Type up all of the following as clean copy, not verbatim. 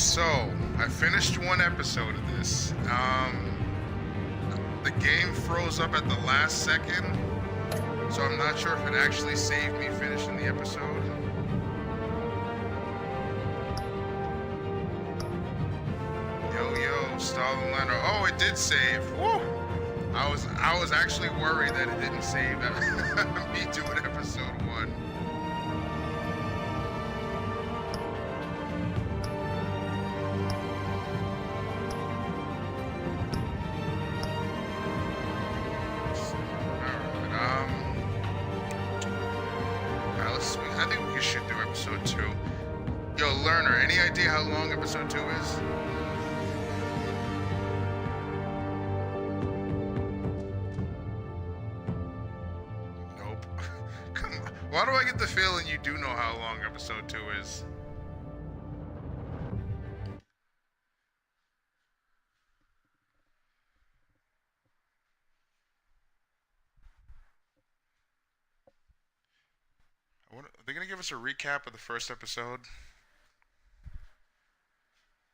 So, I finished one episode of this. The game froze up at the last second, so I'm not sure if it actually saved me finishing the episode. Yo, Stalin Leonard. Oh, it did save. Woo! I was actually worried that it didn't save me doing episode 1. I think we should do episode 2. Yo, Learner, any idea how long episode 2 is? Nope. Come on. Why do I get the feeling you do know how long episode 2 is? Are they gonna give us a recap of the first episode?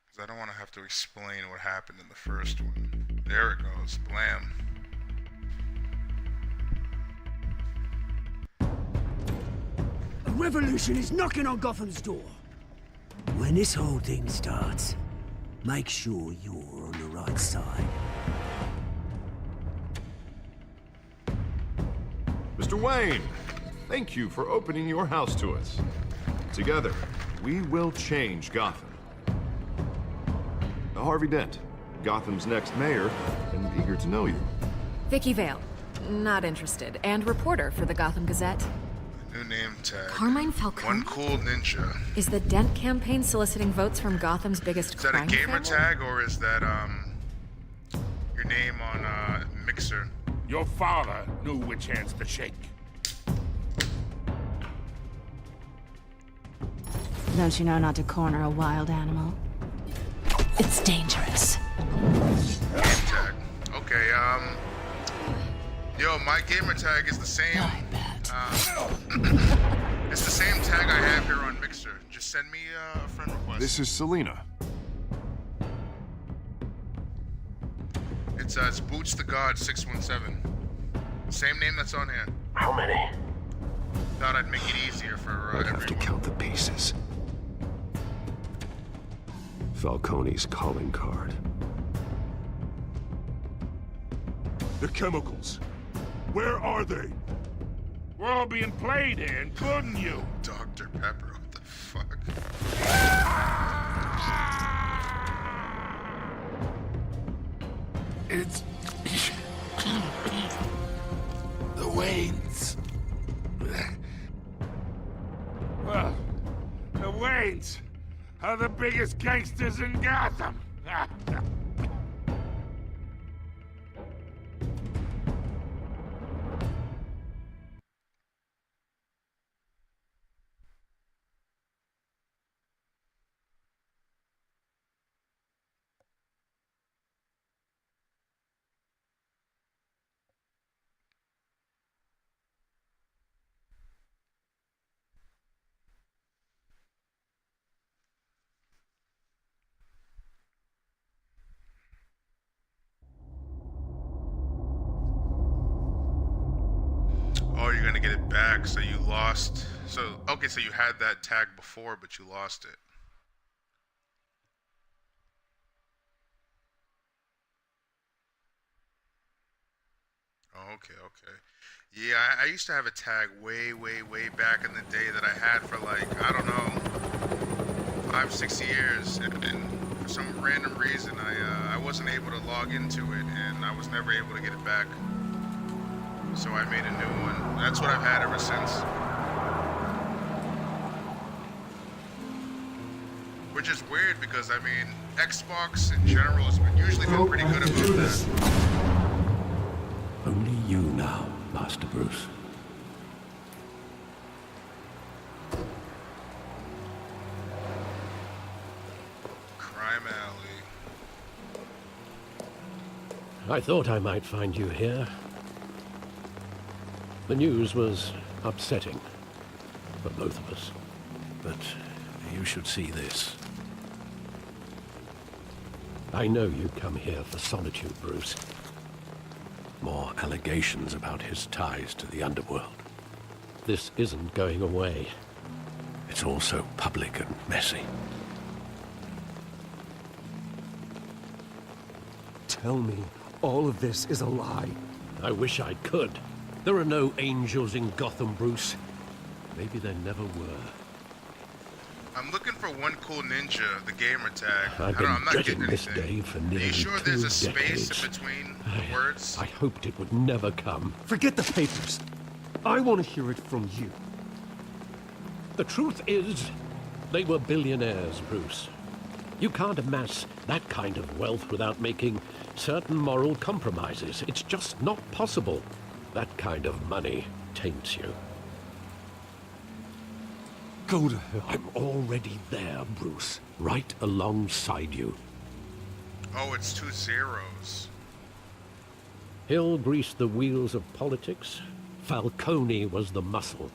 Because I don't want to have to explain what happened in the first one. There it goes. Blam. A revolution is knocking on Gotham's door. When this whole thing starts, make sure you're on the right side. Mr. Wayne, thank you for opening your house to us. Together, we will change Gotham. Harvey Dent, Gotham's next mayor, and eager to know you. Vicky Vale, not interested, and reporter for the Gotham Gazette. New name tag. Carmine Falcone? One cool ninja. Is the Dent campaign soliciting votes from Gotham's biggest crime Is that a gamer family? tag, or is that your name on Mixer? Your father knew which hands to shake. Don't you know not to corner a wild animal? It's dangerous. Game tag. Okay, yo, my gamer tag is the same. I bet. It's the same tag I have here on Mixer. Just send me a friend request. This is Selina. It's Boots the God 617. Same name that's on here. How many? Thought I'd make it easier for I'd have to everyone. count the pieces. Falcone's calling card. The chemicals. Where are they? We're all being played here, including you. Dr. Pepper, what the fuck? It's... the Waynes. Well, the Waynes are the biggest gangsters in Gotham. Oh, you're gonna get it back, so you lost. So, okay, so you had that tag before, but you lost it. Oh, okay. Yeah, I used to have a tag way back in the day that I had for like, I don't know, 5-6 years, and for some random reason, I wasn't able to log into it, and I was never able to get it back. So I made a new one. That's what I've had ever since. Which is weird because, I mean, Xbox in general has usually been pretty good about that. Only you now, Master Bruce. Crime Alley. I thought I might find you here. The news was upsetting for both of us. But you should see this. I know you come here for solitude, Bruce. More allegations about his ties to the underworld. This isn't going away. It's all so public and messy. Tell me all of this is a lie. I wish I could. There are no angels in Gotham, Bruce. Maybe there never were. I'm looking for one cool ninja, the gamer tag. I've I'm been not dreading getting this anything. day for Are nearly you sure 2 there's a space decades. in between words? I hoped it would never come. Forget the papers. I want to hear it from you. The truth is, they were billionaires, Bruce. You can't amass that kind of wealth without making certain moral compromises. It's just not possible. That kind of money taints you. Go to hell. I'm already there, Bruce. Right alongside you. Oh, it's 2 zeros. Hill greased the wheels of politics. Falcone was the muscle.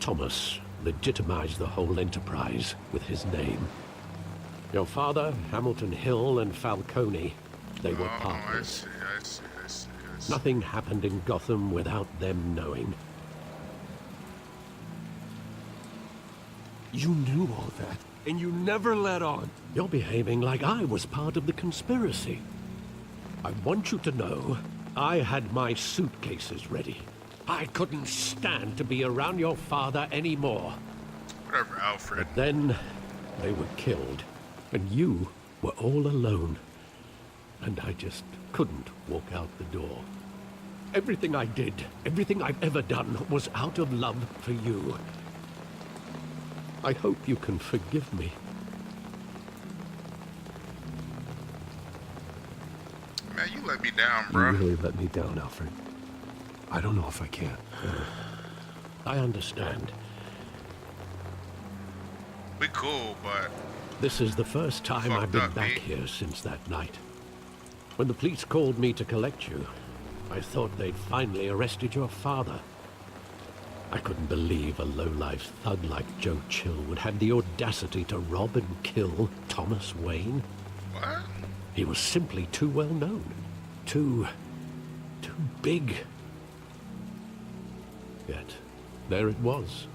Thomas legitimized the whole enterprise with his name. Your father, Hamilton Hill, and Falcone, they were I partners. see. Nothing happened in Gotham without them knowing. You knew all that, and you never let on. You're behaving like I was part of the conspiracy. I want you to know, I had my suitcases ready. I couldn't stand to be around your father anymore. Whatever, Alfred. But then, they were killed, and you were all alone. And I just couldn't walk out the door. Everything I did, everything I've ever done, was out of love for you. I hope you can forgive me. Man, you let me down, You bro. really let me down, Alfred. I don't know if I can. I understand. We cool, but This is the first time I've been back here since that night. When the police called me to collect you, I thought they'd finally arrested your father. I couldn't believe a low-life thug like Joe Chill would have the audacity to rob and kill Thomas Wayne. what? He was simply too well known. Too big. Yet, there it was.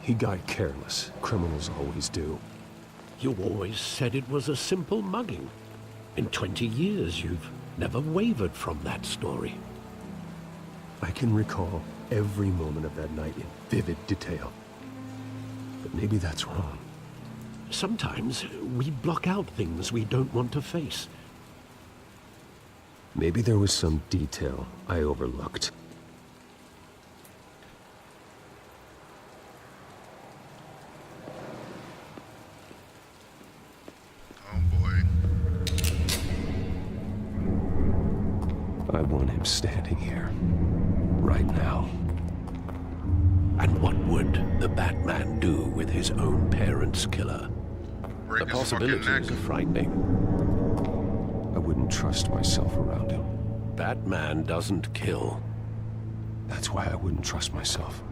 He got careless. Criminals always do. You always said it was a simple mugging. In 20 years, you've never wavered from that story. I can recall every moment of that night in vivid detail. But maybe that's wrong. Sometimes we block out things we don't want to face. Maybe there was some detail I overlooked. Oh boy. I want him standing here. Right now. And what would the Batman do with his own parents' killer? Break The his fucking neck. possibilities are frightening. I wouldn't trust myself around him. Batman doesn't kill. That's why I wouldn't trust myself.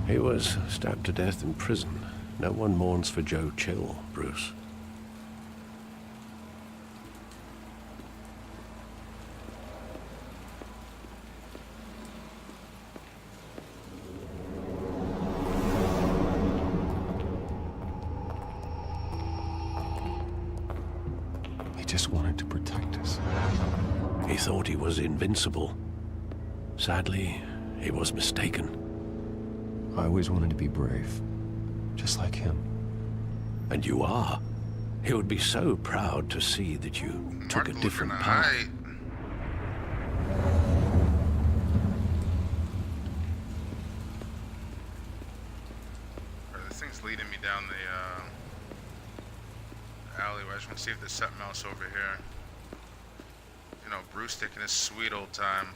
He was stabbed to death in prison. No one mourns for Joe Chill, Bruce. He just wanted to protect us. He thought he was invincible. Sadly, he was mistaken. I always wanted to be brave. Just like him. And you are. He would be so proud to see that you took a Martin different looking path. alright. Alright, this thing's leading me down the alleyway. I just want to see if there's something else over here. You know, Bruce taking his sweet old time.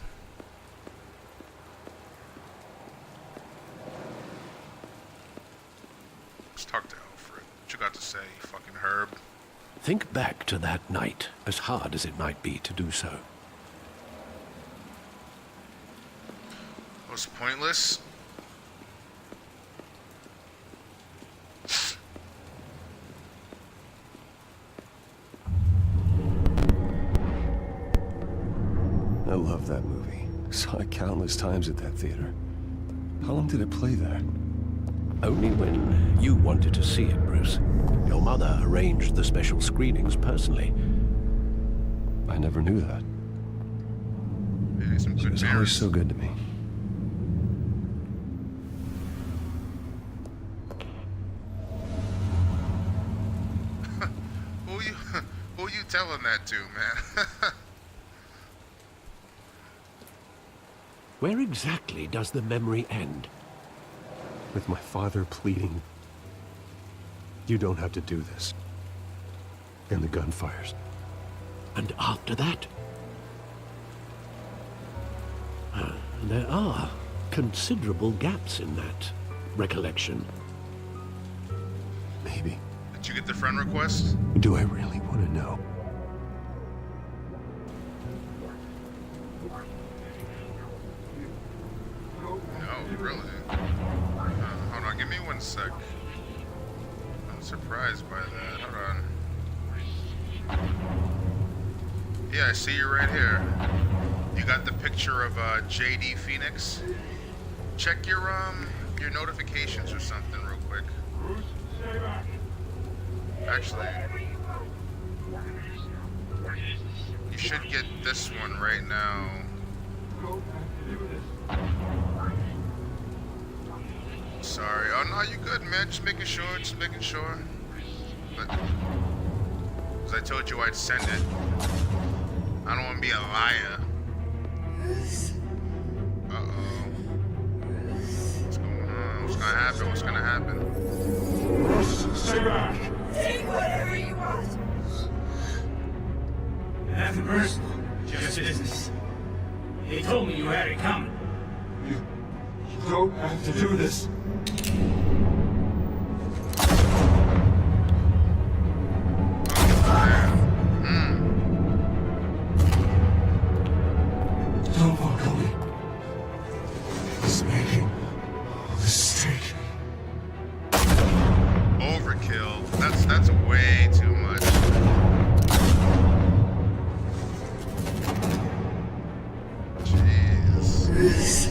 Let's talk to Alfred. What you got to say, you fucking herb? Think back to that night, as hard as it might be to do so. It was pointless. Saw it countless times at that theater. How long did it play there? Only when you wanted to see it, Bruce. Your mother arranged the special screenings personally. I never knew that. Maybe some She good was always parents. so good to me. Who you telling that to, man? Where exactly does the memory end? With my father pleading, "You don't have to do this." And the gunfires. And after that? There are considerable gaps in that recollection. Maybe. Did you get the friend request? Do I really want to know? No, really. Hold on, give me 1 sec. I'm surprised by that. Hold on. Yeah, I see you right here. You got the picture of JD Phoenix. Check your notifications or something real quick. Actually, you should get this one right now. Sorry. Oh no, you good, man. Just making sure. But, as I told you I'd send it. I don't want to be a liar. Uh-oh. What's going on? What's gonna happen? What's gonna happen? Stay back! Take whatever you want. Nothing personal, just business. They told me you had it coming. You don't have to do this. Don't walk away. He's making a mistake. Overkill. That's way too much. Jeez.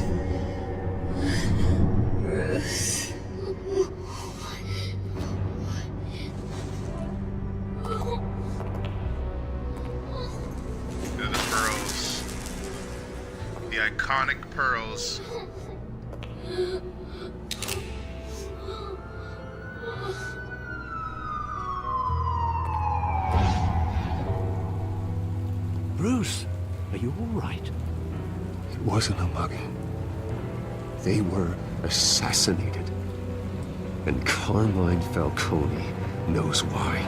They're the pearls. The iconic pearls. Bruce, are you all right? It wasn't a mugging. They were assassinated. And Carmine Falcone knows why.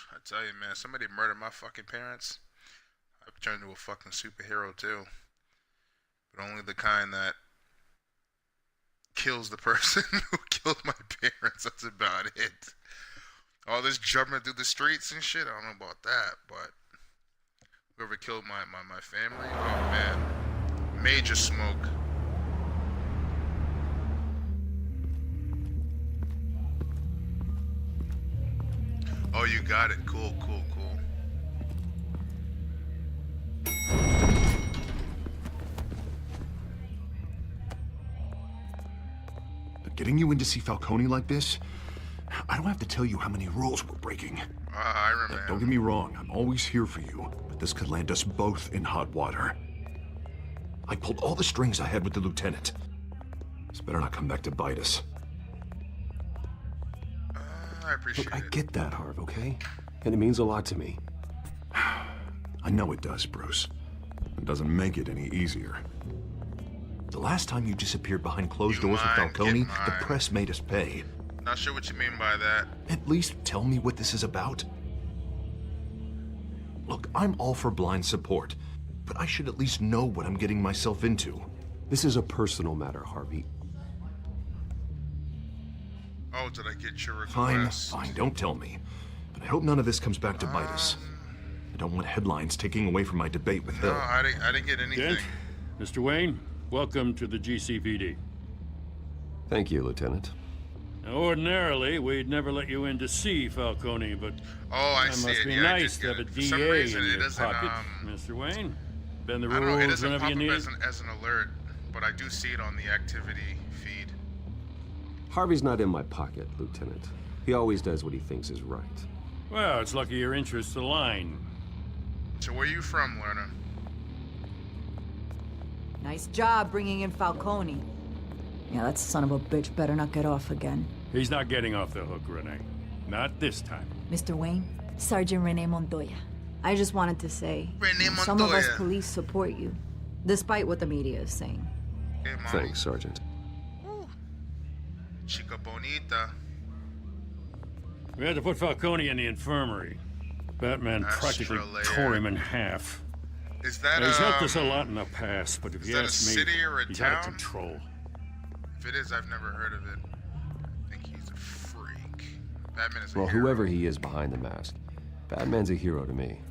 I tell you, man, somebody murdered my fucking parents. I've turned into a fucking superhero too. But only the kind that kills the person who killed my parents. That's about it. All this jumping through the streets and shit, I don't know about that, but whoever killed my family, oh man. Major smoke. Oh, you got it. Cool, cool, cool. Getting you in to see Falcone like this? I don't have to tell you how many rules we're breaking. I remember. Don't get me wrong, I'm always here for you, but this could land us both in hot water. I pulled all the strings I had with the lieutenant. This better not come back to bite us. I appreciate Look, I it. get that, Harv, okay? And it means a lot to me. I know it does, Bruce. It doesn't make it any easier. The last time you disappeared behind closed doors with Falcone, the press made us pay. Not sure what you mean by that. At least tell me what this is about. Look, I'm all for blind support, but I should at least know what I'm getting myself into. This is a personal matter, Harvey. Oh, did I get your Fine, request? fine, don't tell me. But I hope none of this comes back to bite us. I don't want headlines taking away from my debate with No, Hill. I didn't get anything. Dent, Mr. Wayne, welcome to the GCPD. Thank you, Lieutenant. Now, ordinarily, we'd never let you in to see Falcone, but I that see must it. be Yeah, I nice did to get have a it. For some DA reason, in it your doesn't, pocket, Mr. Wayne. Bend the I don't know, it rules doesn't whenever pop you up need as it. as an alert, but I do see it on the activity feed. Harvey's not in my pocket, Lieutenant. He always does what he thinks is right. Well, it's lucky your interests align. So where you from, Lerner? Nice job bringing in Falcone. Yeah, that son of a bitch better not get off again. He's not getting off the hook, Renee. Not this time. Mr. Wayne, Sergeant Rene Montoya. I just wanted to say, Rene some of us Montoya. police support you, despite what the media is saying. Hey, mommy. Thanks, Sergeant. Ooh. Chica bonita. We had to put Falcone in the infirmary. Batman practically Extra layer. tore him in half. Is that He's helped us a lot in the past, but if is you that a ask me, city or a he's town? out of control. If it is, I've never heard of it. I think he's a freak. Batman is a Well, hero. whoever he is behind the mask, Batman's a hero to me.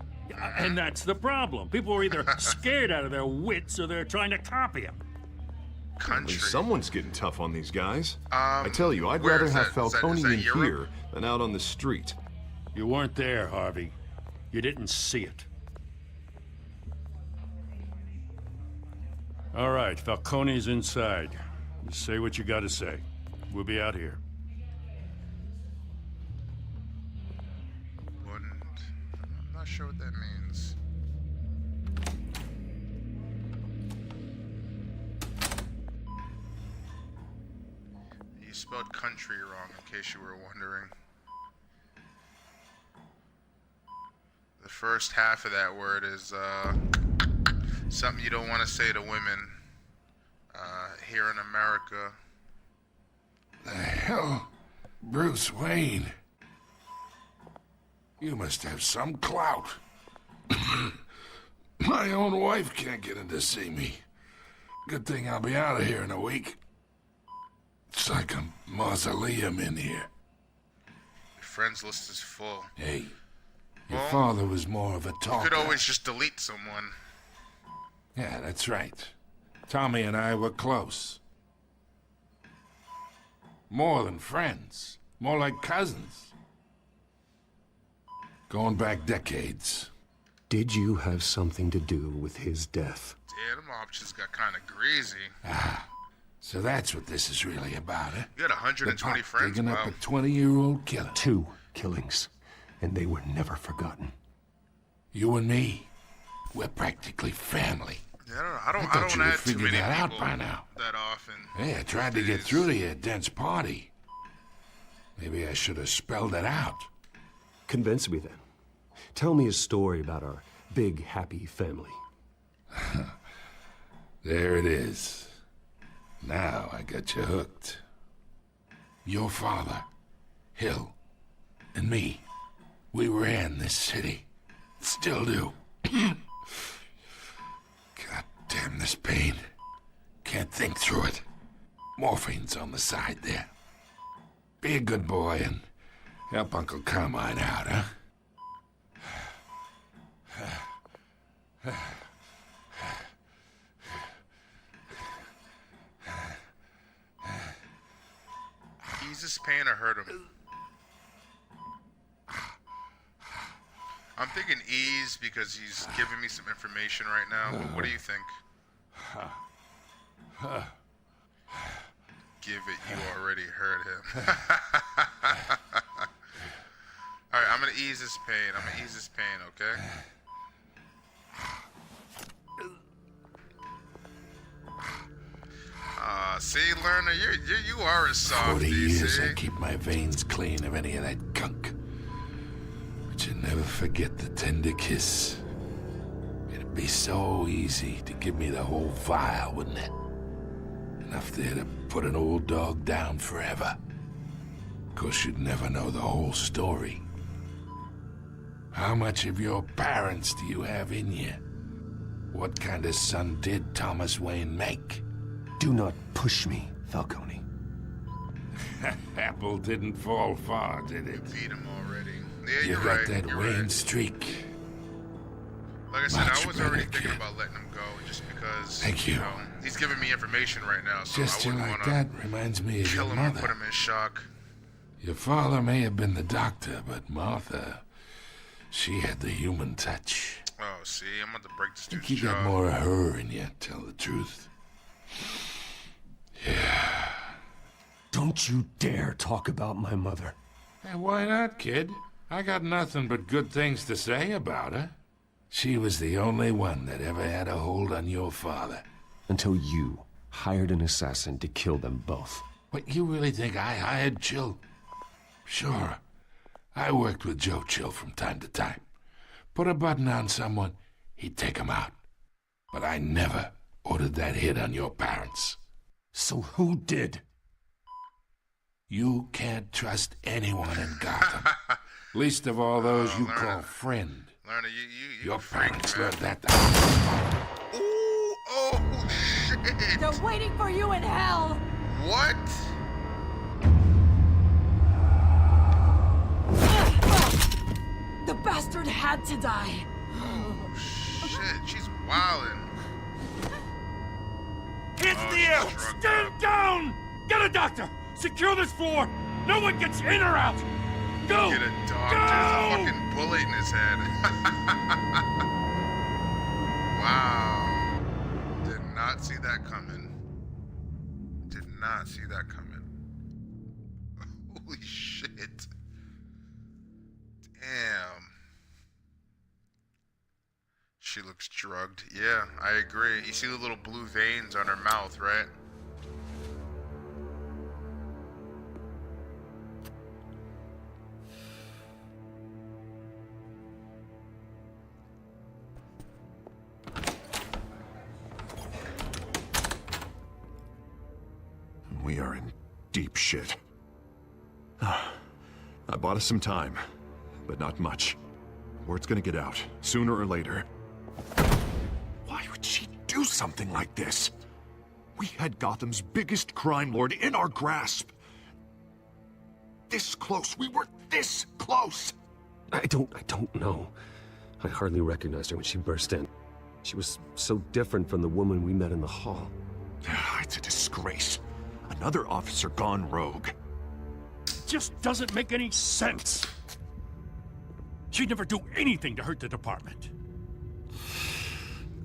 And that's the problem. People are either scared out of their wits or they're trying to copy him. At Country. least someone's getting tough on these guys. Um, I tell you, I'd where rather is have that? Is that- Falcone is that in Europe? here than out on the street. You weren't there, Harvey. You didn't see it. All right, Falcone's inside. You say what you gotta say. We'll be out here. Wouldn't. I'm not sure what that means. You spelled country wrong, in case you were wondering. The first half of that word is something you don't want to say to women here in America. The hell? Bruce Wayne. You must have some clout. My own wife can't get in to see me. Good thing I'll be out of here in a week. It's like a mausoleum in here. Your friends list is full. Hey, your Well, father was more of a You talker. could always just delete someone. Yeah, that's right. Tommy and I were close. More than friends. More like cousins. Going back decades. Did you have something to do with his death? Yeah, them options got kind of greasy. So that's what this is really about, huh? You got 120 The pop friends? digging Wow. up a 20-year-old killer. 2 killings, and they were never forgotten. You and me, we're practically family. Yeah, I don't I thought add you would too figure many that out people by now. that often. Hey, I tried to get through to your dense party. Maybe I should have spelled it out. Convince me then. Tell me a story about our big, happy family. There it is. Now I got you hooked. Your father, Hill, and me, we ran this city. Still do. God damn this pain. Can't think through it. Morphine's on the side there. Be a good boy and help Uncle Carmine out, huh? Ease his pain or hurt him? I'm thinking ease because he's giving me some information right now. What do you think? Give it, you already heard him. Alright, I'm gonna ease his pain. Okay? See, learner, you are a 40 softie, years see? I keep my veins clean of any of that gunk. But you never forget the tender kiss. It'd be so easy to give me the whole vial, wouldn't it? Enough there to put an old dog down forever. Of course, you'd never know the whole story. How much of your parents do you have in you? What kind of son did Thomas Wayne make? Do not push me, Falcone. Apple didn't fall far, did it? Beat him already. Yeah, You you're got right. that You're Wayne right. streak. Like I said, Much I was better, already thinking kid. about letting him go just because, Thank you. know, he's giving me information right now, so Gesture I wouldn't like want that reminds me to of kill your him or mother. put him in shock. Your father may have been the doctor, but Martha, she had the human touch. Oh, see, I'm about to break this I think dude's you got jaw. more of her in you, tell the truth. Yeah. Don't you dare talk about my mother. Hey, why not, kid? I got nothing but good things to say about her. She was the only one that ever had a hold on your father. Until you hired an assassin to kill them both. What, you really think I hired Chill? Sure. I worked with Joe Chill from time to time. Put a button on someone, he'd take him out. But I never ordered that hit on your parents. So who did? You can't trust anyone in Gotham. Least of all those you call friend. Lerner, you Your freak, parents man. learned that. Ooh, oh, shit. They're waiting for you in hell! What? The bastard had to die! Oh, shit, she's wildin'. Hands in Oh, the air! she's drugged Stand up. down! Get a doctor! Secure this floor! No one gets in or out! Go! Get a dog. Go! There's a fucking bullet in his head. Wow. Did not see that coming. Did not see that coming. Holy shit. Damn. She looks drugged. Yeah, I agree. You see the little blue veins on her mouth, right? We are in deep shit. I bought us some time, but not much. Word's gonna get out, sooner or later. Why would she do something like this? We had Gotham's biggest crime lord in our grasp. This close. We were this close. I don't know. I hardly recognized her when she burst in. She was so different from the woman we met in the hall. It's a disgrace. Another officer gone rogue. Just doesn't make any sense. She'd never do anything to hurt the department.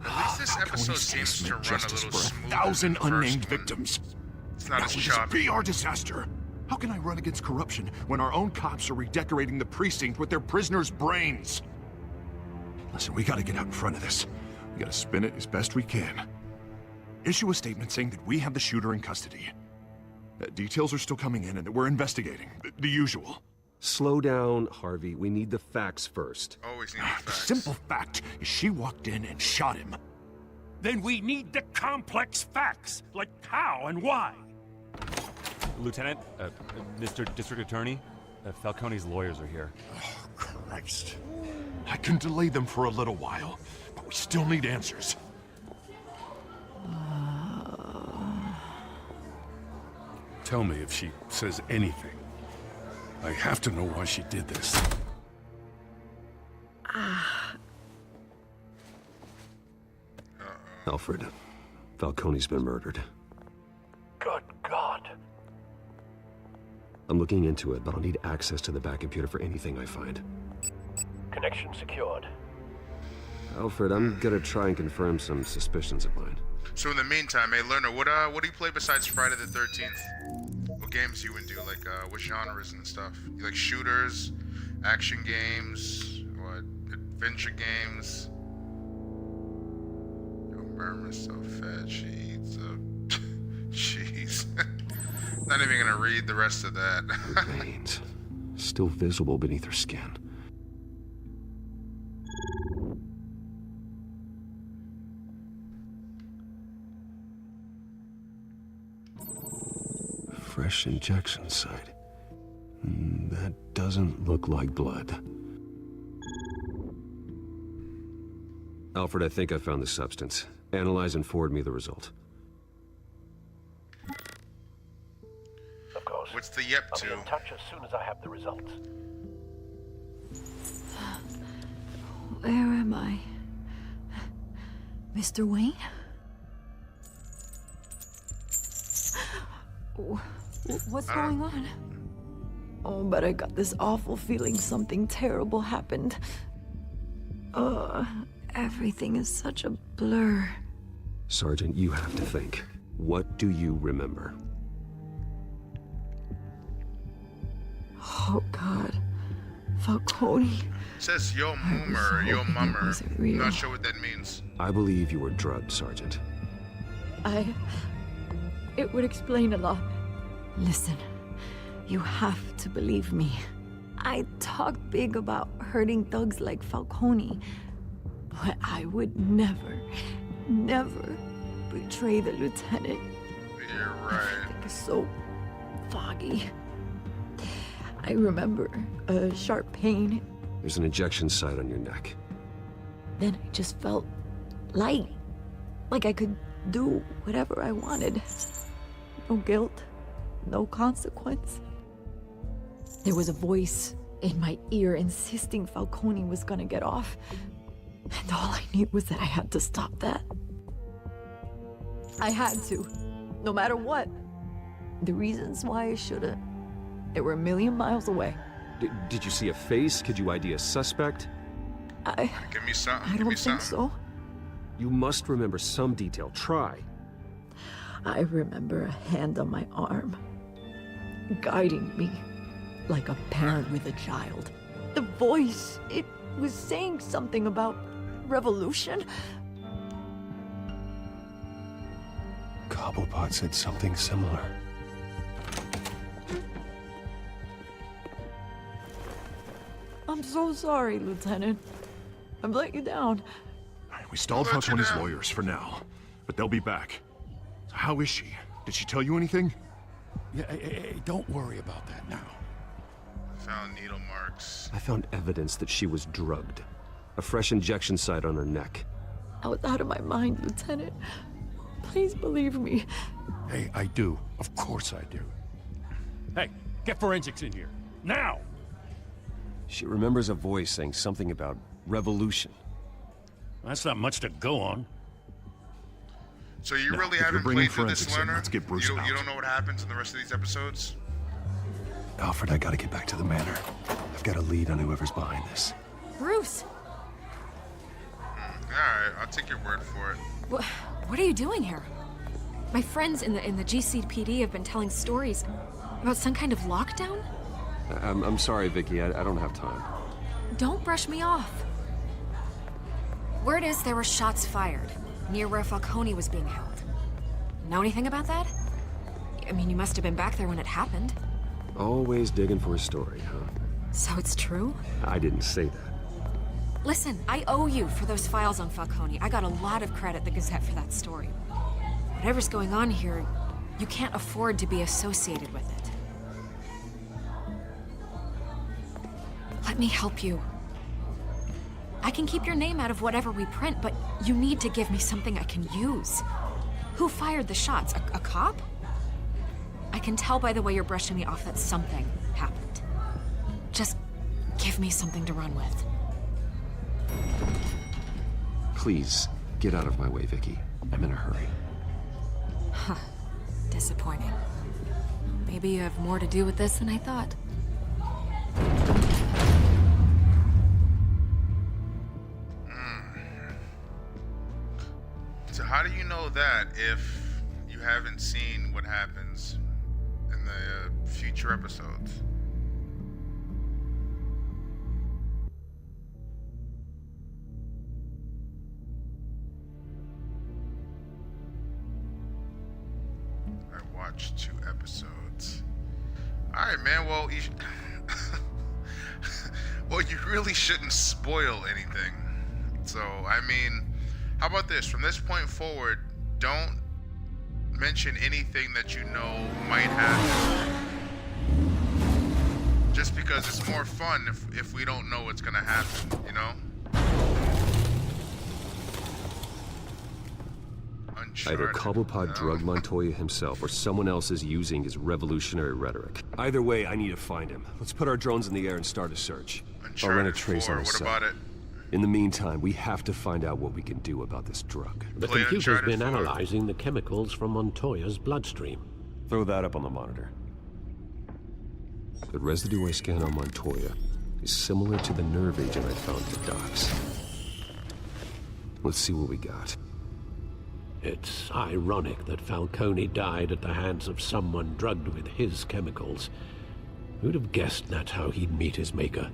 At least this episode seems to run a justice little for smoother 1,000 than the first unnamed one. victims. It's not Now as we just choppy. be our disaster. How can I run against corruption when our own cops are redecorating the precinct with their prisoners' brains? Listen, we gotta get out in front of this. We gotta spin it as best we can. Issue a statement saying that we have the shooter in custody. Details are still coming in and that we're investigating. The usual. Slow down, Harvey. We need the facts first. Always need the The facts. simple fact is she walked in and shot him. Then we need the complex facts, like how and why. Lieutenant, Mr. District Attorney, Falcone's lawyers are here. Oh, Christ. I can delay them for a little while, but we still need answers. Tell me if she says anything. I have to know why she did this. Alfred, Falcone's been murdered. Good God. I'm looking into it, but I'll need access to the back computer for anything I find. Connection secured. Alfred, I'm gonna try and confirm some suspicions of mine. So in the meantime, hey, Lerner, what do you play besides Friday the 13th? What games do you into? Like, what genres and stuff? You like shooters, action games, what, adventure games? Yo, Murmur's so fat, she eats up. Jeez. Not even gonna read the rest of that. Veins. Still visible beneath her skin. Fresh injection site. That doesn't look like blood. Alfred, I think I found the substance. Analyze and forward me the result. Of course. What's the yep I'll be to? in touch as soon as I have the results. Where am I? Mr. Wayne? What's going on? Oh, but I got this awful feeling something terrible happened. Everything is such a blur. Sergeant, you have to think. What do you remember? Oh, God. Falcone. It says yo mummer, yo mummer. I'm not sure what that means. I believe you were drugged, Sergeant. It would explain a lot. Listen, you have to believe me. I talk big about hurting thugs like Falcone, but I would never betray the lieutenant. You're right. Everything is so foggy. I remember a sharp pain. There's an injection site on your neck. Then I just felt light, like I could do whatever I wanted. No guilt, no consequence. There was a voice in my ear insisting Falcone was gonna get off. And all I knew was that I had to stop that. I had to, no matter what. The reasons why I should've, they were a million miles away. Did you see a face? Could you ID a suspect? Give me something. I don't think so. You must remember some detail. Try. I remember a hand on my arm, guiding me like a parent with a child. The voice, it was saying something about revolution. Cobblepot said something similar. I'm so sorry, Lieutenant. I've let you down. We stalled Falcone's lawyers for now, but they'll be back. So how is she? Did she tell you anything? Yeah, hey, don't worry about that now. Found needle marks. I found evidence that she was drugged. A fresh injection site on her neck. I was out of my mind, Lieutenant. Please believe me. Hey, I do. Of course I do. Hey, get forensics in here. Now! She remembers a voice saying something about revolution. That's not much to go on. So you really if you're haven't bringing played through this, forensics in, Learner? let's get Bruce you out. don't know what happens in the rest of these episodes? Alfred, I gotta get back to the manor. I've got a lead on whoever's behind this. Bruce! Alright, I'll take your word for it. What are you doing here? My friends in the GCPD have been telling stories about some kind of lockdown? I'm sorry, Vicky. I don't have time. Don't brush me off. Word is there were shots fired near where Falcone was being held. Know anything about that? I mean, you must have been back there when it happened. Always digging for a story, huh? So it's true? I didn't say that. Listen, I owe you for those files on Falcone. I got a lot of credit at the Gazette for that story. Whatever's going on here, you can't afford to be associated with it. Let me help you. I can keep your name out of whatever we print, but you need to give me something I can use. Who fired the shots? A cop? I can tell by the way you're brushing me off that something happened. Just give me something to run with. Please, get out of my way, Vicky. I'm in a hurry. Huh. Disappointing. Maybe you have more to do with this than I thought. So how do you know that if you haven't seen what happens in the future episodes? I watched 2 episodes. Alright, man, well, well, you really shouldn't spoil anything. So, I mean, how about this? From this point forward, don't mention anything that you know might happen. Just because it's more fun if we don't know what's gonna happen, you know? Either Cobblepot drugged Montoya himself or someone else is using his revolutionary rhetoric. Either way, I need to find him. Let's put our drones in the air and start a search. I'll run a trace on his What cell. about it? In the meantime, we have to find out what we can do about this drug. The Play computer's Uncharted been 4. analyzing the chemicals from Montoya's bloodstream. Throw that up on the monitor. The residue I scan on Montoya is similar to the nerve agent I found at the docks. Let's see what we got. It's ironic that Falcone died at the hands of someone drugged with his chemicals. Who'd have guessed that's how he'd meet his maker?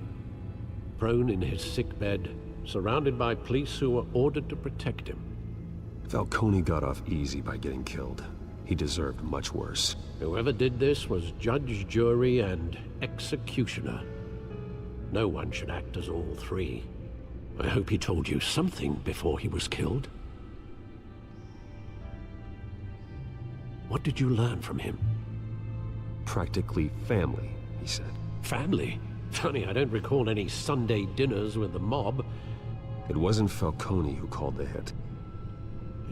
Prone in his sickbed, surrounded by police who were ordered to protect him. Falcone got off easy by getting killed. He deserved much worse. Whoever did this was judge, jury, and executioner. No one should act as all three. I hope he told you something before he was killed. What did you learn from him? Practically family, he said. Family? Funny, I don't recall any Sunday dinners with the mob. It wasn't Falcone who called the hit.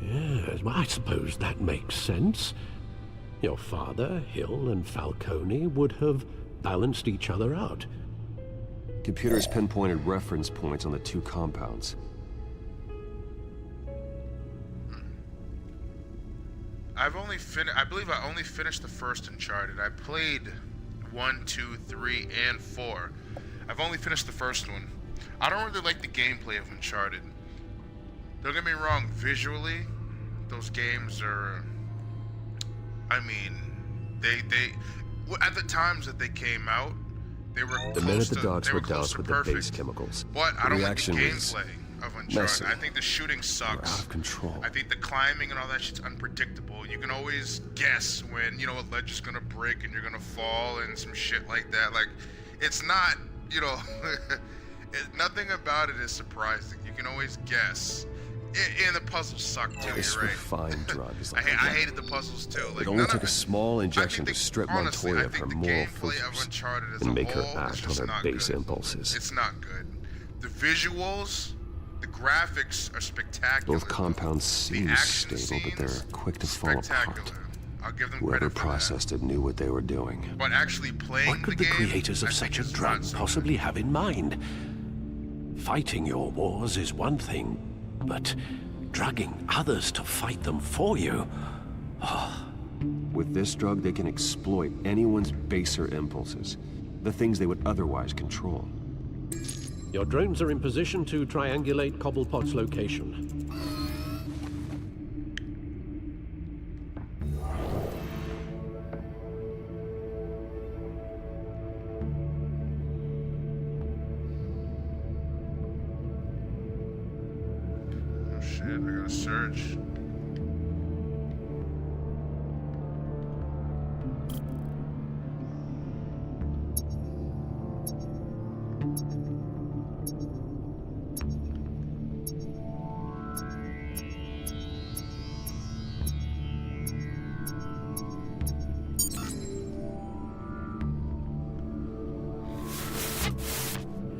Yes, well, I suppose that makes sense. Your father, Hill, and Falcone would have balanced each other out. Computers pinpointed reference points on the two compounds. I believe I only finished the first Uncharted. I played 1, 2, 3, and 4. I've only finished the first one. I don't really like the gameplay of Uncharted. Don't get me wrong, visually, those games are... I mean, they at the times that they came out, they were The men at the docks were close doused to with the perfect. base chemicals. But I don't like the reaction was gameplay of Uncharted. messy. I think the shooting sucks. Out of control. I think the climbing and all that shit's unpredictable. You can always guess when, you know, a ledge is gonna break and you're gonna fall and some shit like that. Like, it's not, you know, nothing about it is surprising. You can always guess. And the puzzles suck too, This you're right. refined drug is I like a hated the puzzles too. Like, It only none took of a small injection to strip honestly, Montoya I of think her the moral gameplay of filters Uncharted as and a make her whole is act on just her not base good. impulses. It's not good. The visuals, the graphics are spectacular. Both compounds seem action stable, but they're scenes, quick to fall apart. spectacular. I'll give them Whoever credit for that. processed it knew what they were doing. But actually playing What could the game, creators I of think such a is drug not so possibly have in mind? Fighting your wars is one thing, but drugging others to fight them for you? With this drug, they can exploit anyone's baser impulses, the things they would otherwise control. Your drones are in position to triangulate Cobblepot's location. Oh shit, I gotta search.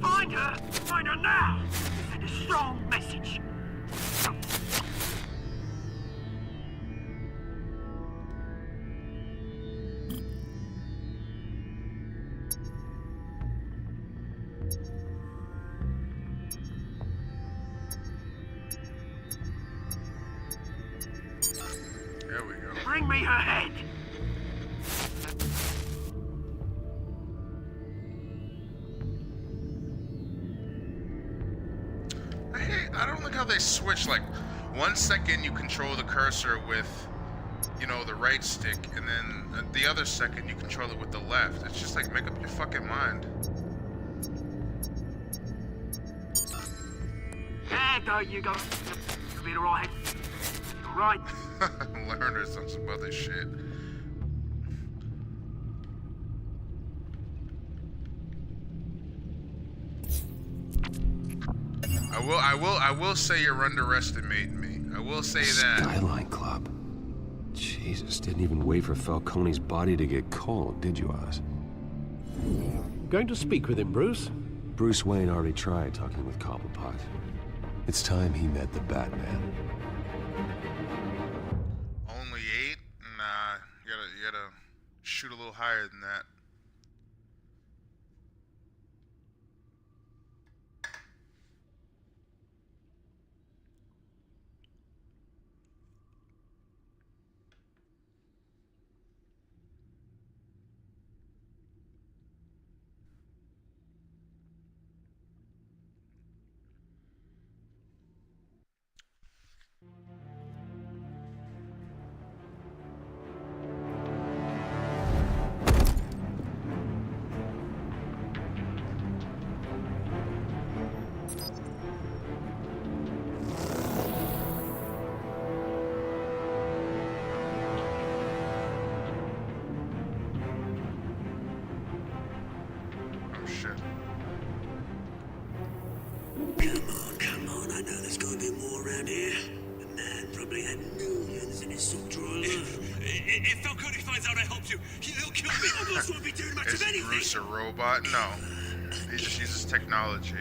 Find her! Find her now! Send a strong message. There we go. Bring me her head! I don't like how they switch. Like, 1 second you control the cursor with, you know, the right stick, and then the other second you control it with the left. It's just like, make up your fucking mind. There you go. You'll be alright. Alright. Learners on some other shit. I will say you're underestimating me. I will say that. Skyline Club. Jesus, didn't even wait for Falcone's body to get cold, did you, Oz? Going to speak with him, Bruce? Bruce Wayne already tried talking with Cobblepot. It's time he met the Batman. Only 8? Nah, you gotta shoot a little higher than that. robot. No, he just uses technology.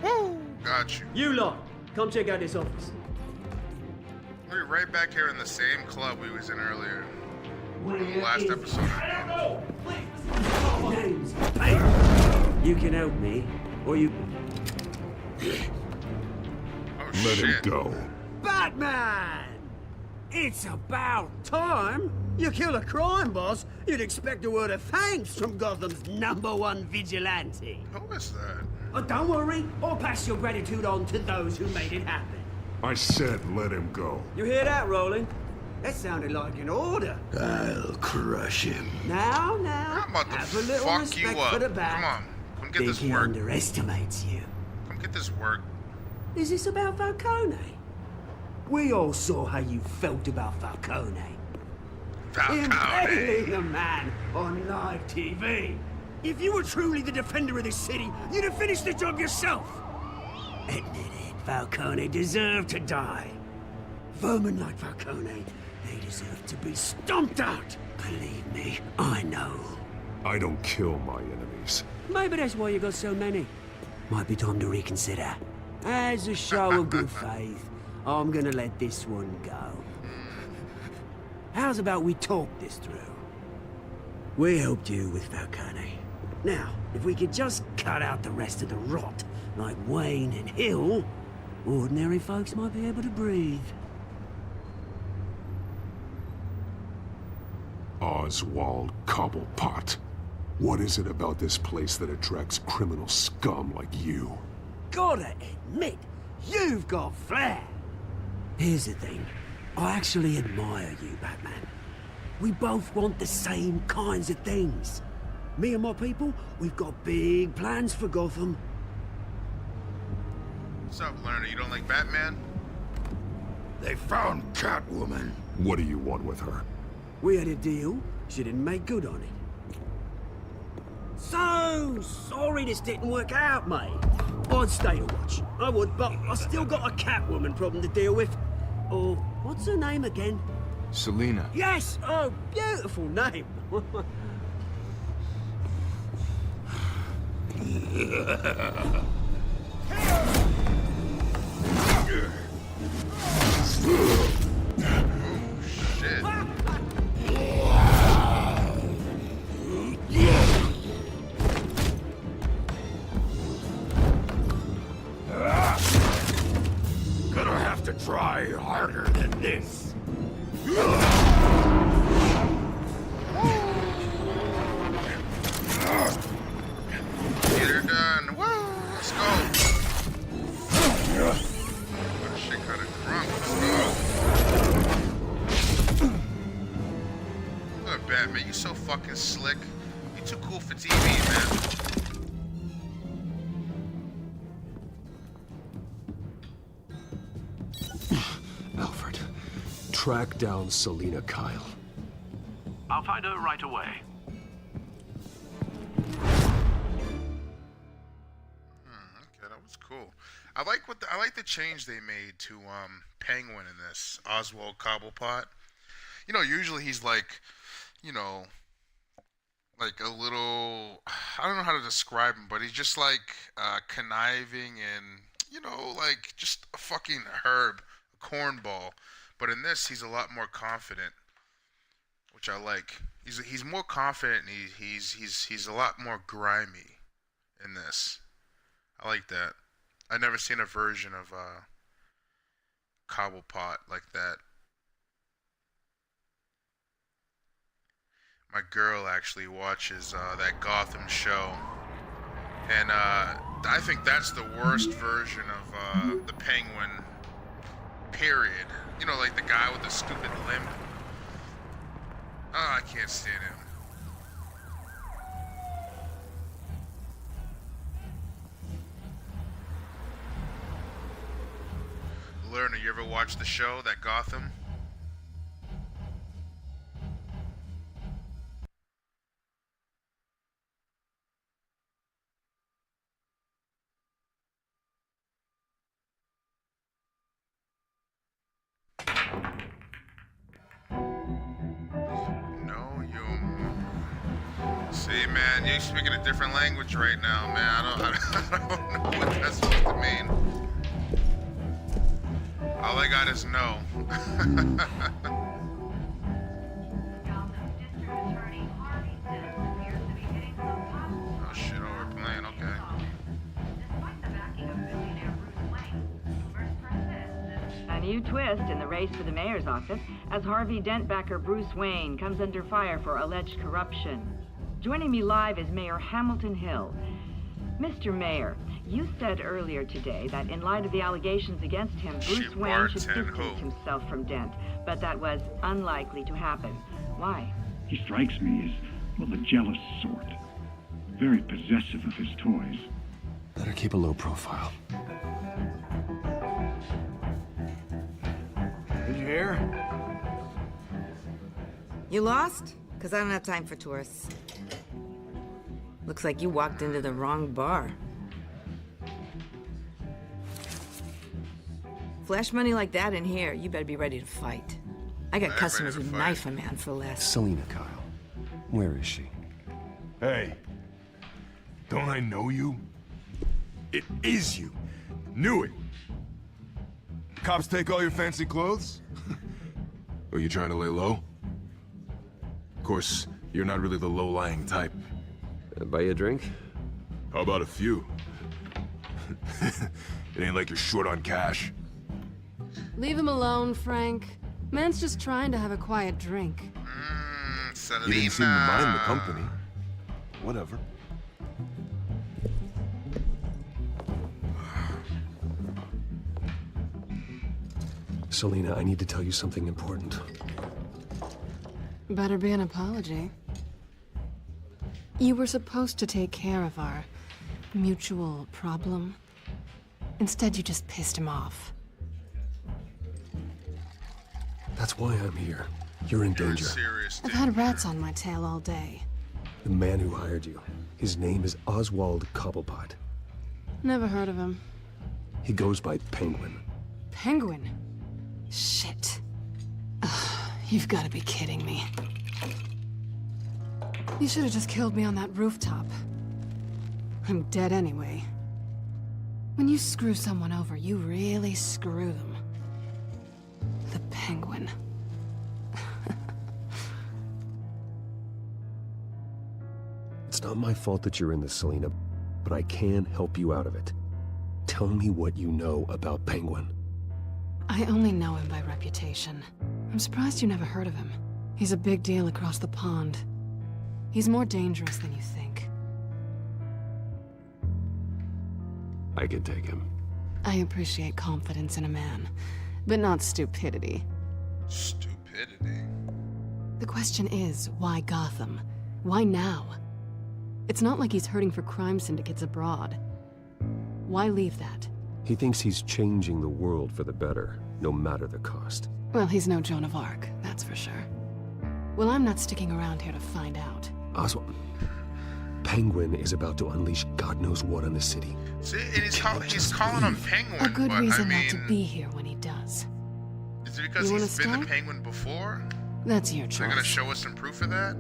Woo! Got you. You lot, come check out this office. We're right back here in the same club we was in earlier. Last episode. Names. Hey, you can help me, or you... Oh, Let shit. him go. Batman! It's about time. You kill a crime boss, you'd expect a word of thanks from Gotham's #1 vigilante. Who is that? Oh, don't worry, I'll pass your gratitude on to those who made it happen. I said let him go. You hear that, Roland? That sounded like an order. I'll crush him. Now, I'm about to have a little fuck respect you up. for the bat. Come on, come get Think this he work. underestimates you. Come get this work. Is this about Falcone? We all saw how you felt about Falcone. Impaling a man on live TV. If you were truly the defender of this city, you'd have finished the job yourself. Admit it, Falcone deserved to die. Vermin like Falcone, they deserve to be stomped out. Believe me, I know. I don't kill my enemies. Maybe that's why you got so many. Might be time to reconsider. As a show of good faith, I'm gonna let this one go. How's about we talk this through? We helped you with Falcone. Now, if we could just cut out the rest of the rot, like Wayne and Hill, ordinary folks might be able to breathe. Oswald Cobblepot. What is it about this place that attracts criminal scum like you? Gotta admit, you've got flair. Here's the thing. I actually admire you, Batman. We both want the same kinds of things. Me and my people, we've got big plans for Gotham. What's up, Learner? You don't like Batman? They found Catwoman. What do you want with her? We had a deal. She didn't make good on it. So sorry this didn't work out, mate. I'd stay to watch. I would, but I still got a Catwoman problem to deal with. Oh, what's her name again? Selina. Yes! Oh, beautiful name. Shit. Gonna have to try harder than this. Get her done. Woo! Let's go. Oh, shit, kind of drunk. Let's go. Look at Batman. You so fucking slick. You too cool for TV, man. Alfred, track down Selina Kyle. I'll find her right away. Okay, that was cool. I like the change they made to Penguin in this Oswald Cobblepot. You know, usually he's like, you know, like a little, I don't know how to describe him, but he's just like conniving and, you know, like just a fucking herb, a cornball. But in this, he's a lot more confident, which I like. He's more confident and he's a lot more grimy in this. I like that. I've never seen a version of Cobblepot like that. My girl actually watches that Gotham show, and I think that's the worst version of the Penguin. Period. You know, like the guy with the stupid limp. Oh, I can't stand him. Learner, you ever watch the show, that Gotham? See, man, you're speaking a different language right now, man. I don't know what that's supposed to mean. All I got is no. Oh shit, oh, we're playing, okay. A new twist in the race for the mayor's office as Harvey Dent backer Bruce Wayne comes under fire for alleged corruption. Joining me live is Mayor Hamilton Hill. Mr. Mayor, you said earlier today that in light of the allegations against him, Bruce Wayne should distance himself from Dent, but that was unlikely to happen. Why? He strikes me as, well, the jealous sort. Very possessive of his toys. Better keep a low profile. Did you hear? You lost? Because I don't have time for tourists. Looks like you walked into the wrong bar. Flash money like that in here, you better be ready to fight. I got customers who knife a man for less. Selina Kyle. Where is she? Hey. Don't I know you? It is you. Knew it. Cops take all your fancy clothes? Are you trying to lay low? Of course, you're not really the low-lying type. Buy you a drink? How about a few? It ain't like you're short on cash. Leave him alone, Frank. Man's just trying to have a quiet drink. You didn't seem to mind the company. Whatever. Selina, I need to tell you something important. Better be an apology. You were supposed to take care of our mutual problem. Instead, you just pissed him off. That's why I'm here. You're in danger. I've had rats on my tail all day. The man who hired you. His name is Oswald Cobblepot. Never heard of him. He goes by Penguin. Penguin? Shit. Ugh, you've got to be kidding me. You should have just killed me on that rooftop. I'm dead anyway. When you screw someone over, you really screw them. The Penguin. It's not my fault that you're in this, Selina, but I can help you out of it. Tell me what you know about Penguin. I only know him by reputation. I'm surprised you never heard of him. He's a big deal across the pond. He's more dangerous than you think. I can take him. I appreciate confidence in a man, but not stupidity. Stupidity? The question is, why Gotham? Why now? It's not like he's hurting for crime syndicates abroad. Why leave that? He thinks he's changing the world for the better, no matter the cost. Well, he's no Joan of Arc, that's for sure. Well, I'm not sticking around here to find out. Oswald, Penguin is about to unleash God knows what on the city. See, and he's calling him Penguin, A good but reason I mean, not to be here when he does. Is it because You he's been wanna the stay? Penguin before? That's your They're gonna choice. show us some proof of that?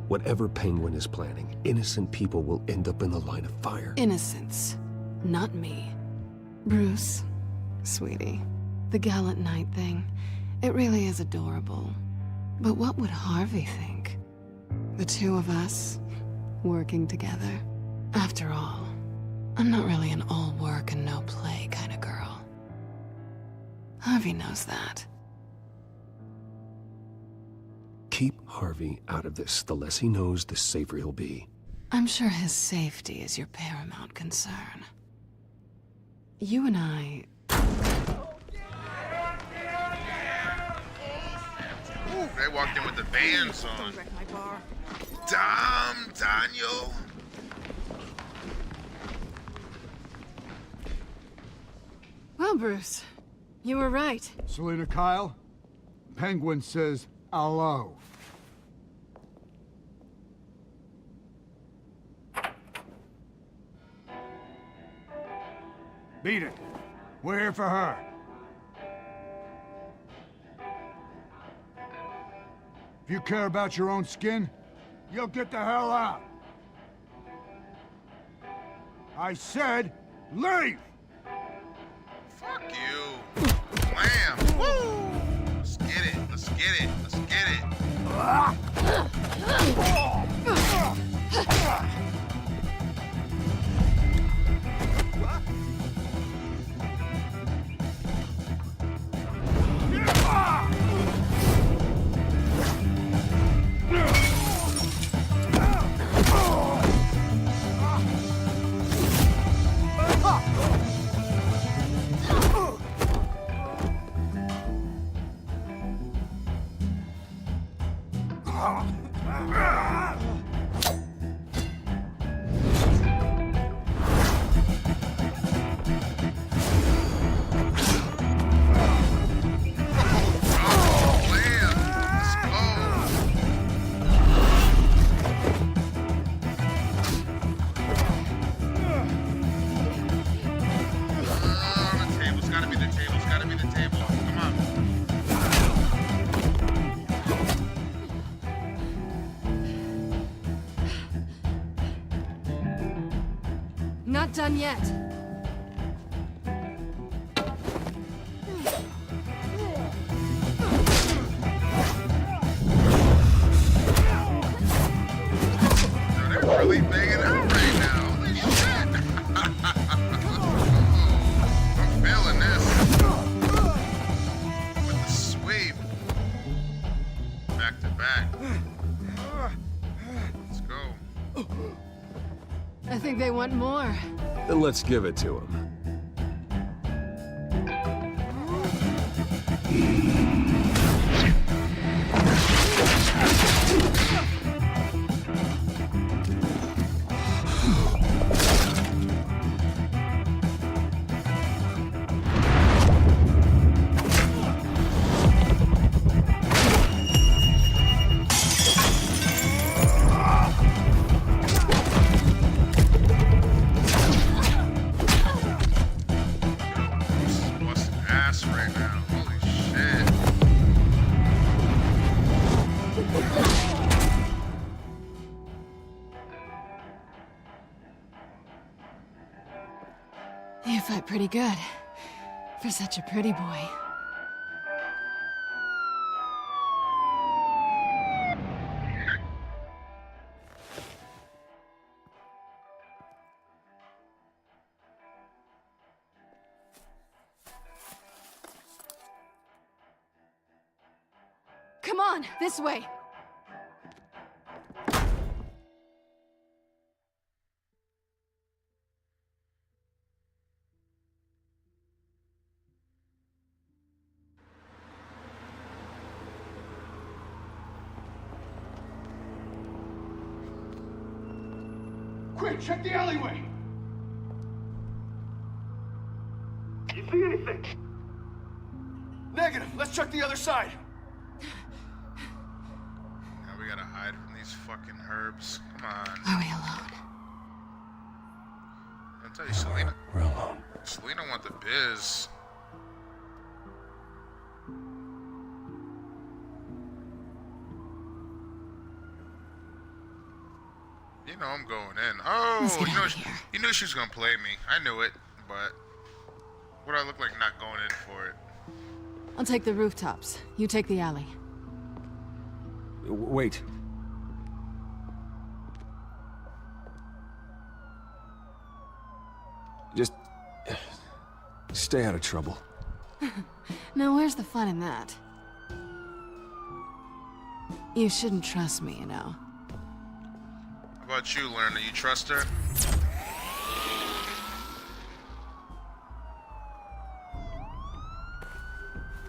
Whatever Penguin is planning, innocent people will end up in the line of fire. Innocence, not me. Bruce, sweetie, the gallant knight thing, it really is adorable. But what would Harvey think? The two of us, working together. After all, I'm not really an all work and no play kind of girl. Harvey knows that. Keep Harvey out of this. The less he knows, the safer he'll be. I'm sure his safety is your paramount concern. You and I... Ooh, they walked in with the bands on. Damn, Daniel. Well, Bruce, you were right. Selina Kyle, Penguin says hello. Beat it. We're here for her. If you care about your own skin, you'll get the hell out. I said, leave! Fuck you. Wham! Woo! Let's get it. Let's get it. Let's get it. Not done yet. They're really banging out right now. Holy shit. I'm feeling this. With the sweep. Back to back. Let's go. I think they want more. Then let's give it to them. You fight pretty good. For such a pretty boy. Come on, this way. Quick, check the alleyway! You see anything? Negative. Let's check the other side. Now we gotta hide from these fucking herbs. Come on. Are we alone? I'll tell you, Selena. We're alone. Selena want the biz. You know I'm going in. Oh, you knew she was gonna play me. I knew it, but what do I look like not going in for it? I'll take the rooftops. You take the alley. Wait. Just stay out of trouble. Now, where's the fun in that? You shouldn't trust me, you know. How about you, Lerner? You trust her?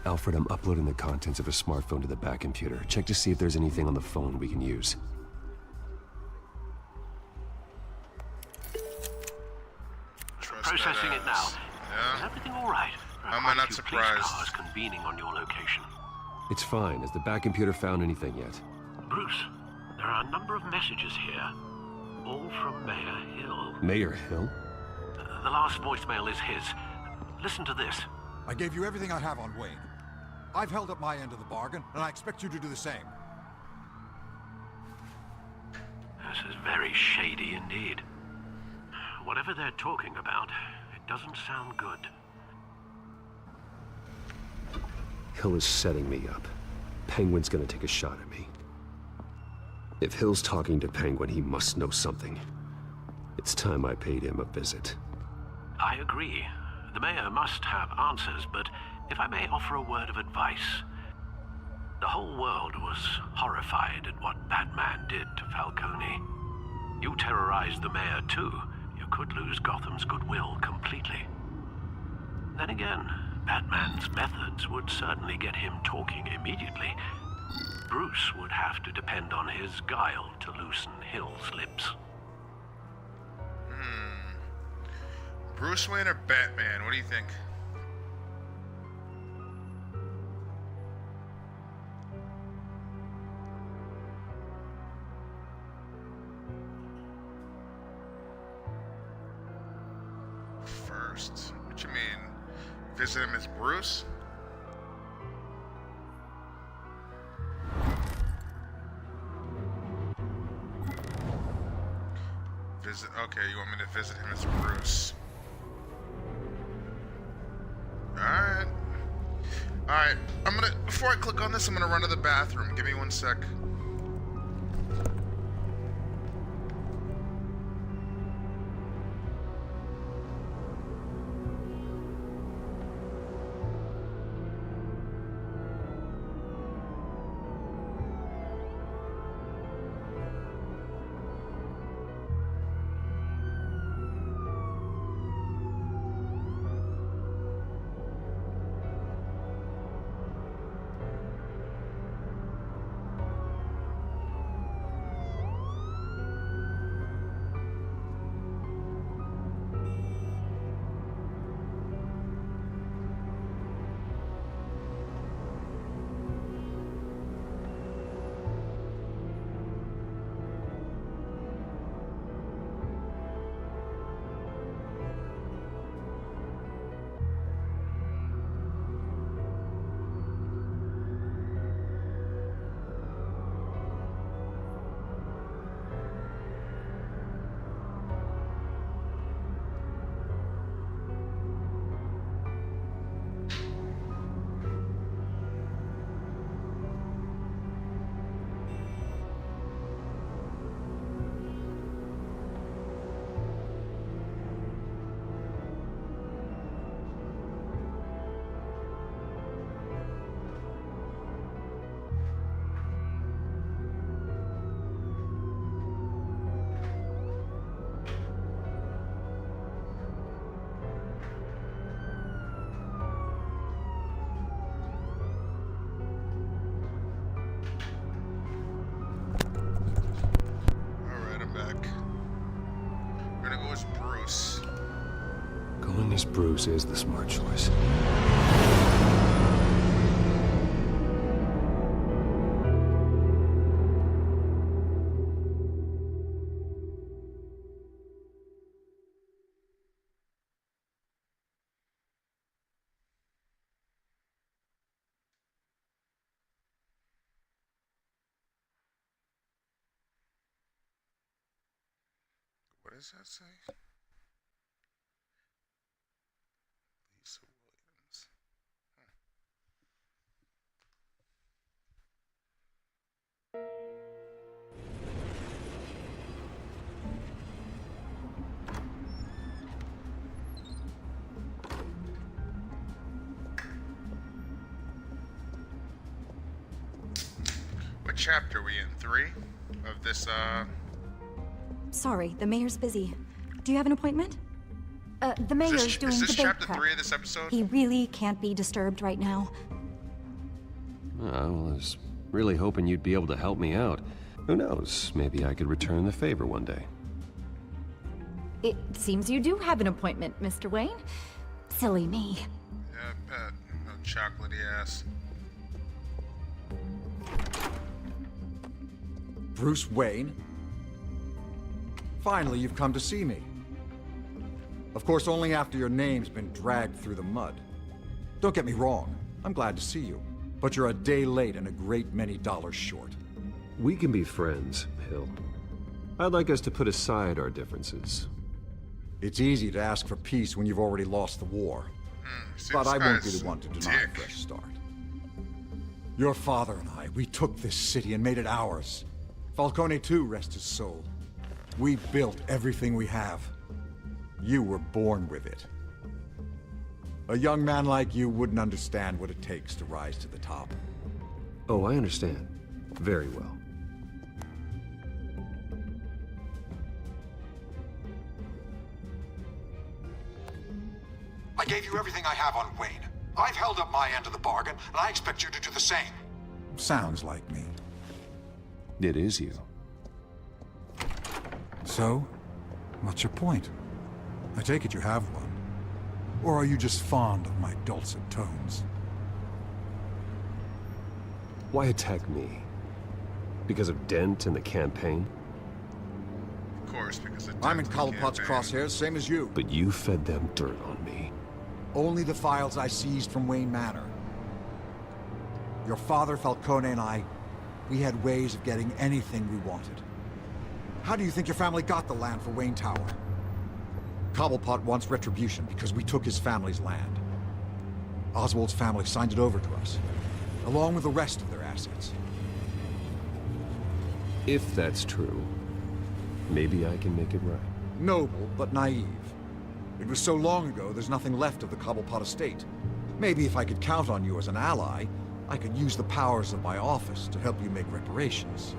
Alfred, I'm uploading the contents of a smartphone to the back computer. Check to see if there's anything on the phone we can use. Processing it now. Yeah? Is everything all right? How am I not surprised? Cars convening on your location. It's fine. Has the back computer found anything yet? Bruce, there are a number of messages here, all from Mayor Hill. Mayor Hill? The last voicemail is his. Listen to this. I gave you everything I have on Wayne. I've held up my end of the bargain, and I expect you to do the same. is very shady indeed. Whatever they're talking about, it doesn't sound good. Hill is setting me up. Penguin's gonna take a shot at me. If Hill's talking to Penguin, he must know something. It's time I paid him a visit. I agree. The mayor must have answers, but if I may offer a word of advice. The whole world was horrified at what Batman did to Falcone. You terrorized the mayor too. You could lose Gotham's goodwill completely. Then again, Batman's methods would certainly get him talking immediately. Bruce would have to depend on his guile to loosen Hill's lips. Bruce Wayne or Batman? What do you think? First. What you mean? Visit him as Bruce? Okay, you want me to visit him as Bruce? Alright. Alright, before I click on this, I'm gonna run to the bathroom. Give me 1 sec. Going as Bruce is the smart choice. What does that say? Lisa Williams. What chapter are we in? 3 of this, Sorry, the mayor's busy. Do you have an appointment? The mayor's doing is this debate chapter prep. 3 of this episode? He really can't be disturbed right now. Oh, I was really hoping you'd be able to help me out. Who knows, maybe I could return the favor one day. It seems you do have an appointment, Mr. Wayne. Silly me. Yeah, I bet. No chocolatey ass. Bruce Wayne? Finally, you've come to see me. Of course, only after your name's been dragged through the mud. Don't get me wrong, I'm glad to see you. But you're a day late and a great many dollars short. We can be friends, Hill. I'd like us to put aside our differences. It's easy to ask for peace when you've already lost the war. But I won't be the one to deny a fresh start. Your father and I, we took this city and made it ours. Falcone too, rest his soul. We built everything we have. You were born with it. A young man like you wouldn't understand what it takes to rise to the top. Oh, I understand. Very well. I gave you everything I have on Wayne. I've held up my end of the bargain, and I expect you to do the same. Sounds like me. It is you. So, what's your point? I take it you have one. Or are you just fond of my dulcet tones? Why attack me? Because of Dent and the campaign? Of course, because of I'm in Cobblepot's crosshairs, same as you. But you fed them dirt on me. Only the files I seized from Wayne Manor. Your father, Falcone, and I, we had ways of getting anything we wanted. How do you think your family got the land for Wayne Tower? Cobblepot wants retribution because we took his family's land. Oswald's family signed it over to us, along with the rest of their assets. If that's true, maybe I can make it right. Noble, but naive. It was so long ago, there's nothing left of the Cobblepot estate. Maybe if I could count on you as an ally, I could use the powers of my office to help you make reparations.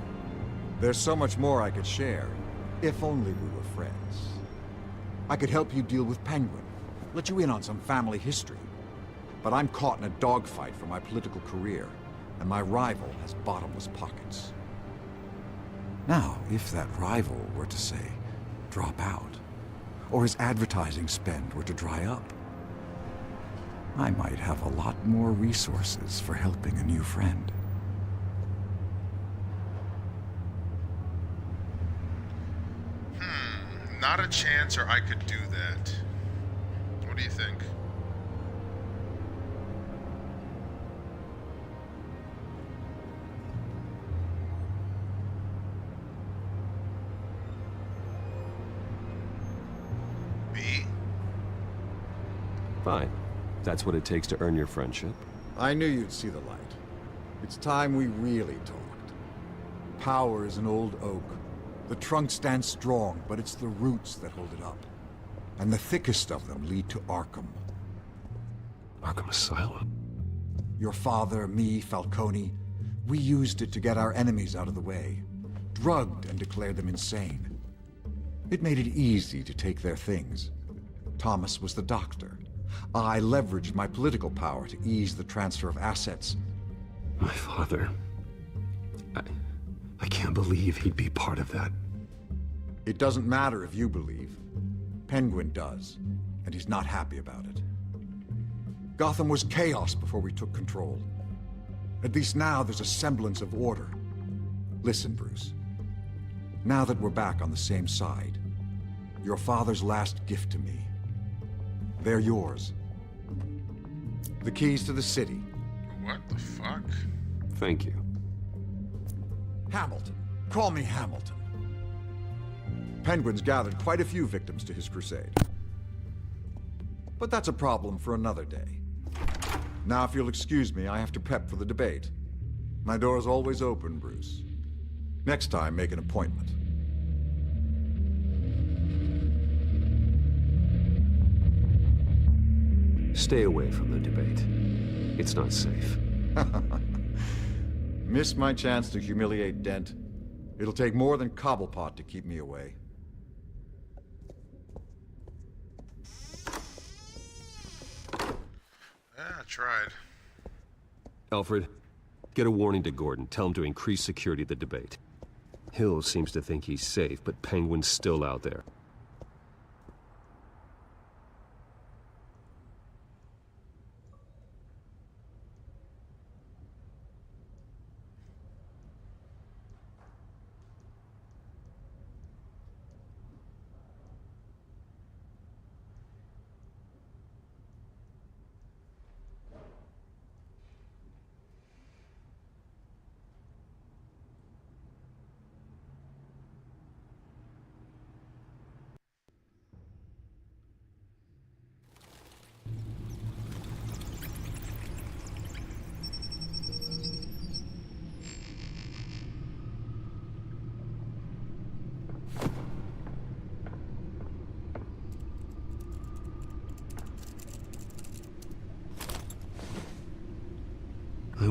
There's so much more I could share, if only we were friends. I could help you deal with Penguin, let you in on some family history. But I'm caught in a dogfight for my political career, and my rival has bottomless pockets. Now, if that rival were to say, drop out, or his advertising spend were to dry up, I might have a lot more resources for helping a new friend. Not a chance, or I could do that. What do you think? B? Fine. That's what it takes to earn your friendship. I knew you'd see the light. It's time we really talked. Power is an old oak. The trunk stands strong, but it's the roots that hold it up. And the thickest of them lead to ARKHAM. ARKHAM Asylum? Your father, me, Falcone, we used it to get our enemies out of the way. Drugged and declared them insane. It made it easy to take their things. Thomas was the doctor. I leveraged my political power to ease the transfer of assets. My father... I can't believe he'd be part of that. It doesn't matter if you believe. Penguin does, and he's not happy about it. Gotham was chaos before we took control. At least now there's a semblance of order. Listen, Bruce. Now that we're back on the same side, your father's last gift to me. They're yours. The keys to the city. What the fuck? Thank you. Hamilton. Call me Hamilton. Penguin's gathered quite a few victims to his crusade. But that's a problem for another day. Now, if you'll excuse me, I have to prep for the debate. My door's always open, Bruce. Next time, make an appointment. Stay away from the debate. It's not safe. Missed my chance to humiliate Dent. It'll take more than Cobblepot to keep me away. I tried. Alfred, get a warning to Gordon. Tell him to increase security at the debate. Hill seems to think he's safe, but Penguin's still out there.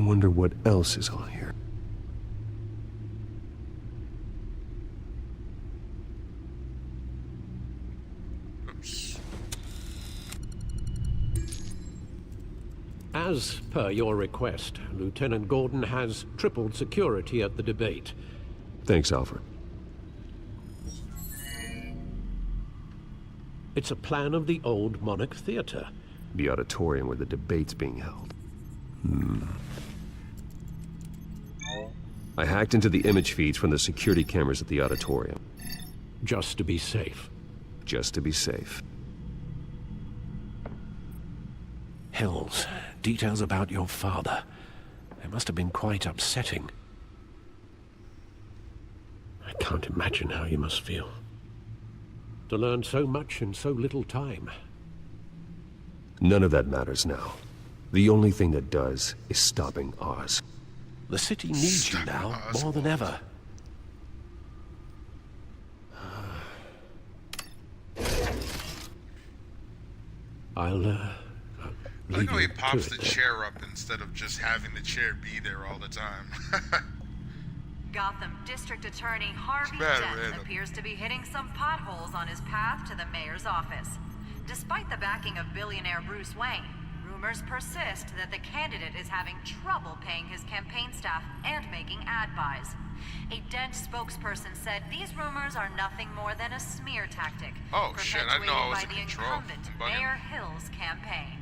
wonder what else is on here. Oops. As per your request, Lieutenant Gordon has tripled security at the debate. Thanks, Alfred. It's a plan of the old Monarch Theater. The auditorium where the debate's being held. I hacked into the image feeds from the security cameras at the auditorium. Just to be safe. Just to be safe. Hills, details about your father. They must have been quite upsetting. I can't imagine how you must feel. To learn so much in so little time. None of that matters now. The only thing that does is stopping Oz. The city needs you now more than ever. I'll I like how he pops the then. chair up instead of just having the chair be there all the time. Gotham District Attorney Harvey bad, Dent man. appears to be hitting some potholes on his path to the mayor's office. Despite the backing of billionaire Bruce Wayne, rumors persist that the candidate is having trouble paying his campaign staff and making ad buys. A Dent spokesperson said these rumors are nothing more than a smear tactic Oh shit, I know I was in perpetuated by the control. incumbent I'm bugging. Mayor Hill's campaign.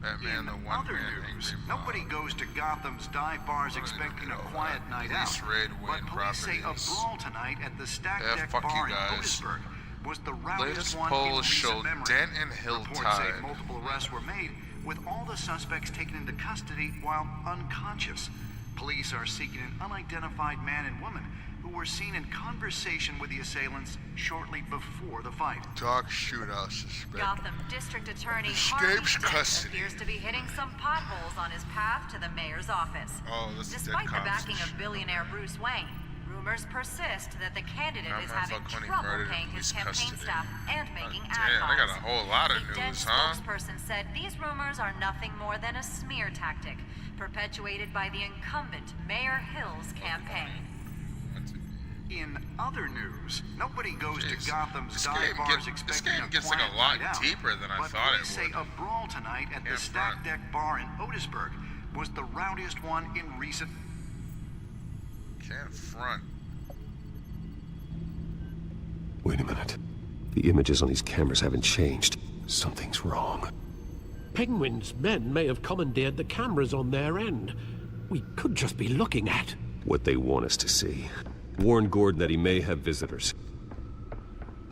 Batman, the one Other man news, angry nobody goes to Gotham's dive bars expecting a quiet night out. Police raid But Wayne police say a properties. brawl tonight at the Stack Yeah, Deck fuck Bar you in guys. Otisburg was the rowdiest Latest one in polls recent show memory. Dent and Hill Reports tied. say multiple arrests were made, with all the suspects taken into custody while unconscious. Police are seeking an unidentified man and woman who were seen in conversation with the assailants shortly before the fight. Dog shootout suspect. Gotham District Attorney Escapes Harvey Dent custody. appears to be hitting some potholes on his path to the mayor's office. Oh, this is Despite the dead backing cops. of billionaire Bruce Wayne, rumors persist that the candidate is Batman having Falcone trouble murdered in paying his police campaign custody. staff and making ad Damn, buys. I got a whole lot of A Dent news, huh? spokesperson said these rumors are nothing more than a smear tactic perpetuated by the incumbent Mayor Hill's campaign. In other news, nobody goes Jeez. to Gotham's This dive game bars this expecting game a gets like quiet a lot night out. deeper than I But thought police it say would. a brawl tonight at the Can't Stack front. Deck Bar in Otisburg was the rowdiest one in recent... Can't front. Wait a minute. The images on these cameras haven't changed. Something's wrong. Penguin's men may have commandeered the cameras on their end. We could just be looking at What they want us to see. Warn Gordon that he may have visitors.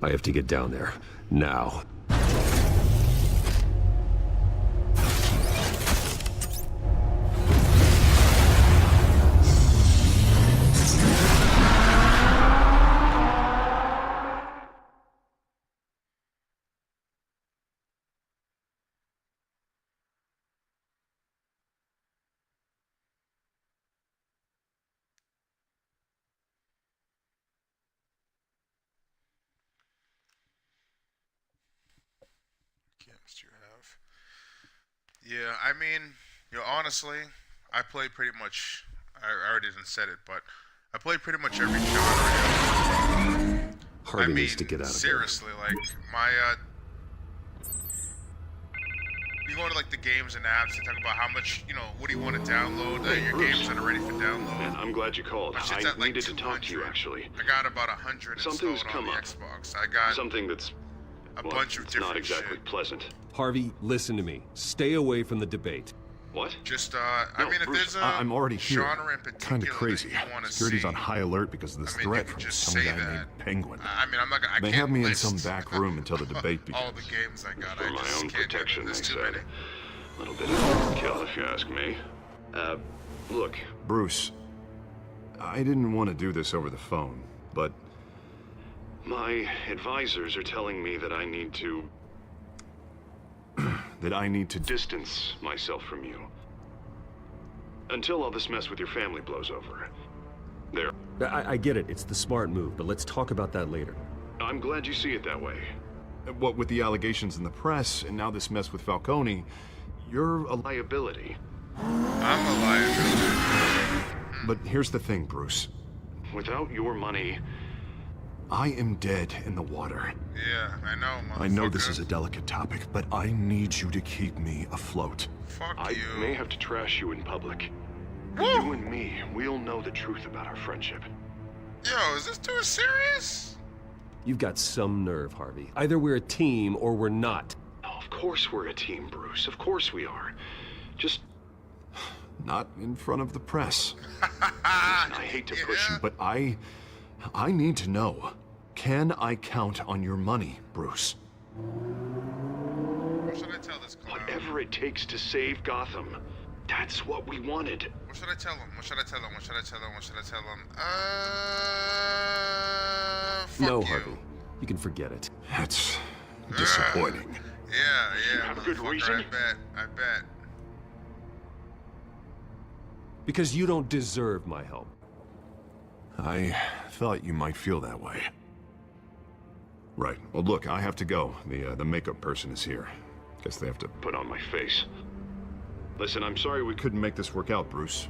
I have to get down there. Now. Games you have? Yeah, I mean, honestly, I play pretty much. I already didn't said it, but I play pretty much every genre. Harvey needs to get out of seriously, like my you go to like the games and apps and talk about how much what do you want to download, your Bruce. games that are ready for download. Man, I'm glad you called. My I shit's at, like, needed to talk to you, 200. actually. I got about 100 Something's installed come on the up. Xbox. I got Something that's a well, bunch of it's different not exactly shit. pleasant. Harvey, listen to me. Stay away from the debate. What? Just No, I mean, if Bruce, there's a I'm already here. genre in particular Kinda crazy. that you want to Security's see, on high alert because of this I mean, you threat could from just some say guy that. named Penguin. I mean, I'm not gonna. I They can't have me in list some back room until the debate begins. all the games I got. For I my just own can't protection, do it. they There's too said. many. A little bit of overkill, if you ask me. Look. Bruce, I didn't want to do this over the phone, but My advisors are telling me that I need to... distance myself from you. Until all this mess with your family blows over. There. I get it. It's the smart move, but let's talk about that later. I'm glad you see it that way. what with the allegations in the press and now this mess with Falcone, you're a Liability. I'm a liability. But here's the thing, Bruce. Without your money, I am dead in the water. Yeah, I know, motherfucker. I know this is a delicate topic, but I need you to keep me afloat. Fuck I you. may have to trash you in public. But Woo! you and me, we'll know the truth about our friendship. Yo, is this too serious? You've got some nerve, Harvey. Either we're a team or we're not. Oh, of course we're a team, Bruce. Of course we are. Just not in front of the press. I hate to push you, but I need to know. Can I count on your money, Bruce? What should I tell this clown? Whatever it takes to save Gotham. That's what we wanted. What should I tell him? What should I tell him? What should I tell him? What should I tell him? Fuck No, you. Harvey. You can forget it. That's disappointing. Yeah, You have a good reason? I bet. Because you don't deserve my help. I thought you might feel that way. Right. Well, look, I have to go. The makeup person is here. Guess they have to put on my face. Listen, I'm sorry we couldn't make this work out, Bruce.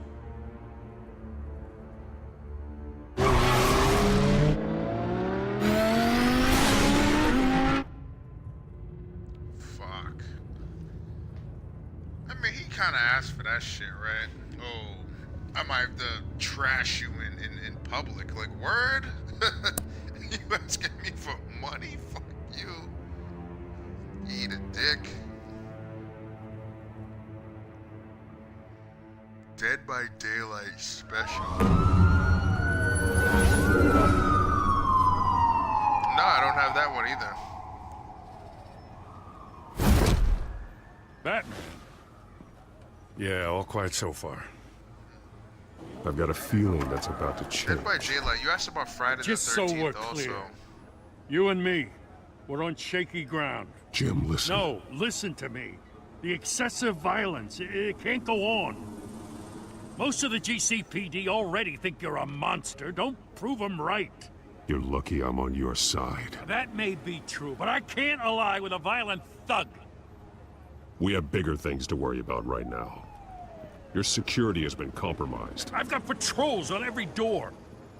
Fuck. I mean, he kind of asked for that shit, right? Oh, I might have to trash you in public. Like, word? You asking me for money? Fuck you. Eat a dick. Dead by Daylight special. No, I don't have that one either. Batman? Yeah, all quiet so far. I've got a feeling that's about to change. Dead by Daylight. You asked about Friday Just the so 13th we're clear, also. you and me, we're on shaky ground. Jim, listen. No, listen to me. The excessive violence, it can't go on. Most of the GCPD already think you're a monster. Don't prove them right. You're lucky I'm on your side. That may be true, but I can't ally with a violent thug. We have bigger things to worry about right now. Your security has been compromised. I've got patrols on every door.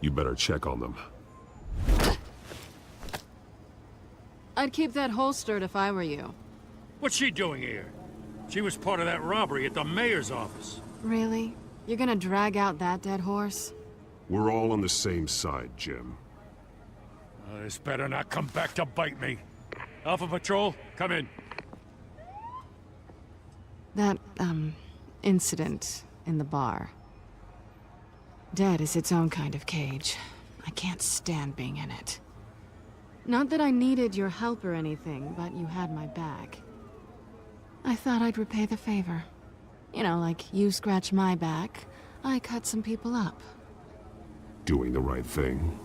You better check on them. I'd keep that holstered if I were you. What's she doing here? She was part of that robbery at the mayor's office. Really? You're gonna drag out that dead horse? We're all on the same side, Jim. This better not come back to bite me. Alpha Patrol, come in. That, incident in the bar. Dead is its own kind of cage. I can't stand being in it. Not that I needed your help or anything, but you had my back. I thought I'd repay the favor. You know, like you scratch my back, I cut some people up. Doing the right thing.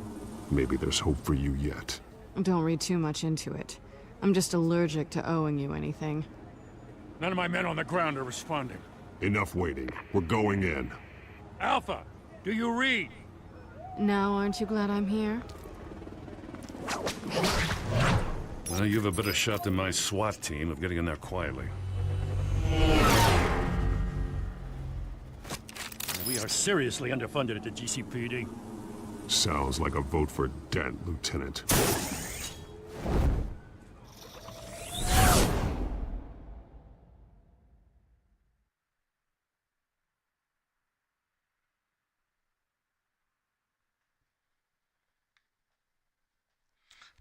Maybe there's hope for you yet. Don't read too much into it. I'm just allergic to owing you anything. None of my men on the ground are responding. Enough waiting. We're going in. Alpha, do you read? Now, aren't you glad I'm here? Well, you have a better shot than my SWAT team of getting in there quietly. We are seriously underfunded at the GCPD. Sounds like a vote for Dent, Lieutenant.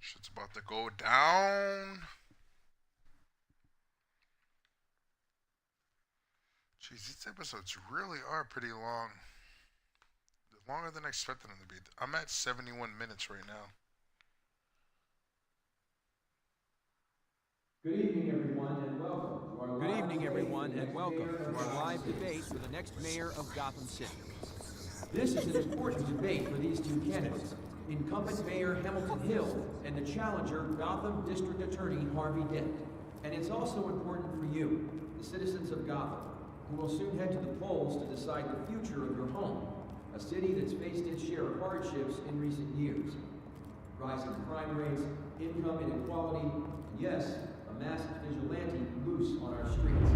Shit's about to go down. Jeez, these episodes really are pretty long. Longer than I expected them to be. I'm at 71 minutes right now. Good evening, everyone, and welcome to our live debate for the next mayor of Gotham City. This is an important debate for these two candidates, incumbent Mayor Hamilton Hill and the challenger Gotham District Attorney Harvey Dent. And it's also important for you, the citizens of Gotham, who will soon head to the polls to decide the future of your home, a city that's faced its share of hardships in recent years. Rising crime rates, income inequality, and yes, a masked vigilante loose on our streets.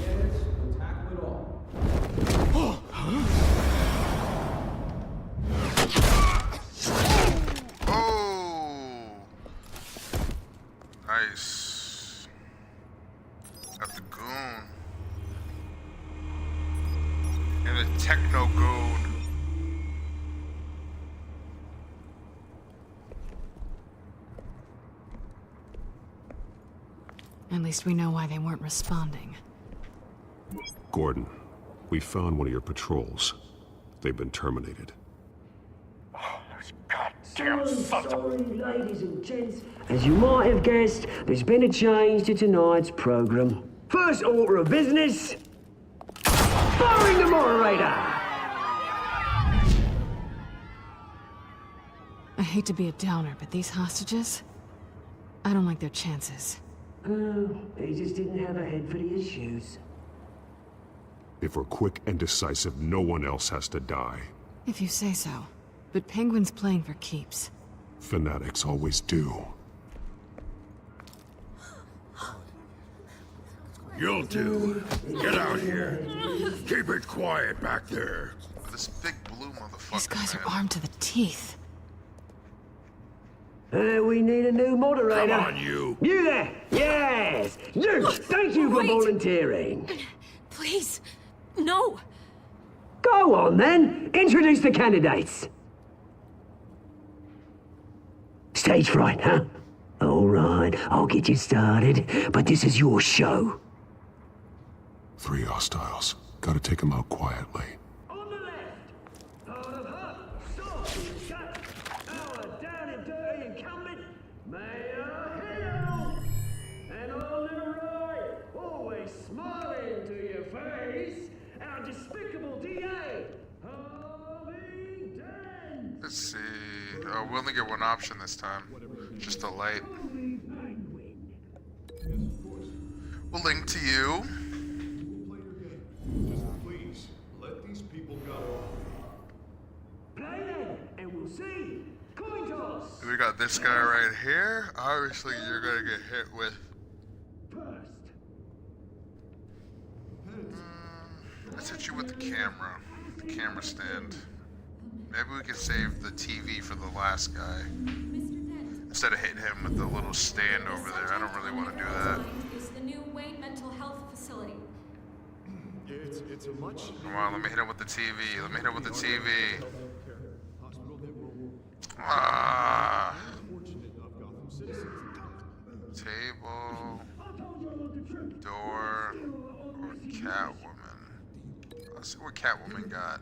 Candidates will tackle it all. Oh! Nice. Got the goon. And the techno goon. At least we know why they weren't responding. Gordon, we found one of your patrols. They've been terminated. Sorry, ladies and gents. As you might have guessed, there's been a change to tonight's program. First order of business, firing the moderator! I hate to be a downer, but these hostages, I don't like their chances. Oh, they just didn't have a head for the issues. If we're quick and decisive, no one else has to die. If you say so. But Penguin's playing for keeps. Fanatics always do. You'll do. Get out here. Keep it quiet back there. This big blue motherfucker. These guys are armed to the teeth. We need a new moderator. Come on, you. You there! Yes! You! Thank you for volunteering. Please, no. Go on then. Introduce the candidates. Stage fright, huh? All right, I'll get you started, but this is your show. 3 hostiles. Gotta take them out quietly. On the left, part of her, soft shut, our down and dirty incumbent, Mayor Hill. And on the right, always smiling to your face, our despicable DA, Harvey Dent. Let's see. Oh, we only get one option this time. Just a light. We'll link to you. Just please, let these people go. Play then, and we'll see. Coin toss. We got this guy right here. Obviously, you're gonna get hit with. Let's hit you with the camera stand. Maybe we can save the TV for the last guy. Instead of hitting him with the little stand over there. I don't really want to do that. Is the new Wayne Mental Health Facility. It's a much... Come on, let me hit him with the TV. Let me hit him with the TV. Ah. Table. Door. Or Catwoman. Let's see what Catwoman got.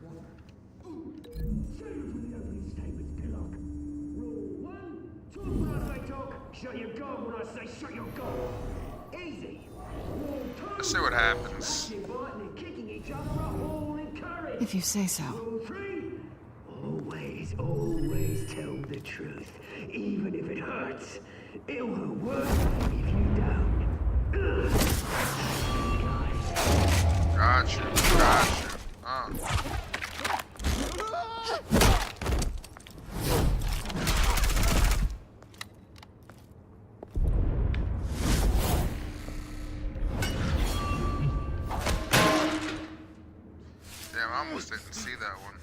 Shut your gob when I say shut your gob. Easy. Let's see what happens. If you say so. Always, always tell the truth. Even if it hurts. It'll hurt worse if you don't. Gotcha. Gotcha. Damn, I almost didn't see that one.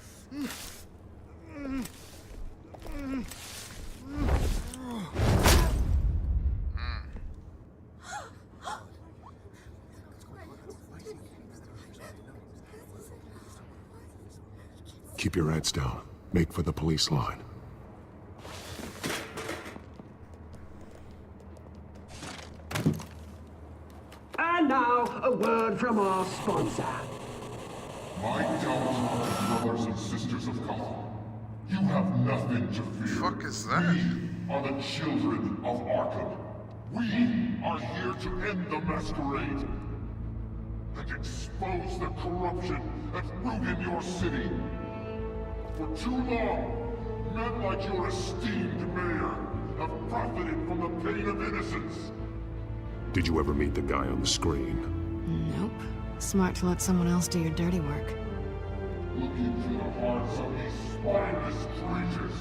Keep your heads down. Make for the police line. And now, a word from our sponsor. My gallant brothers and sisters of Gotham, you have nothing to fear. Fuck is that? We are the children of Arkham. We are here to end the masquerade and expose the corruption that ruined your city. For too long, men like your esteemed mayor have profited from the pain of innocence. Did you ever meet the guy on the screen? Nope. Smart to let someone else do your dirty work. Look into the hearts of these spineless creatures,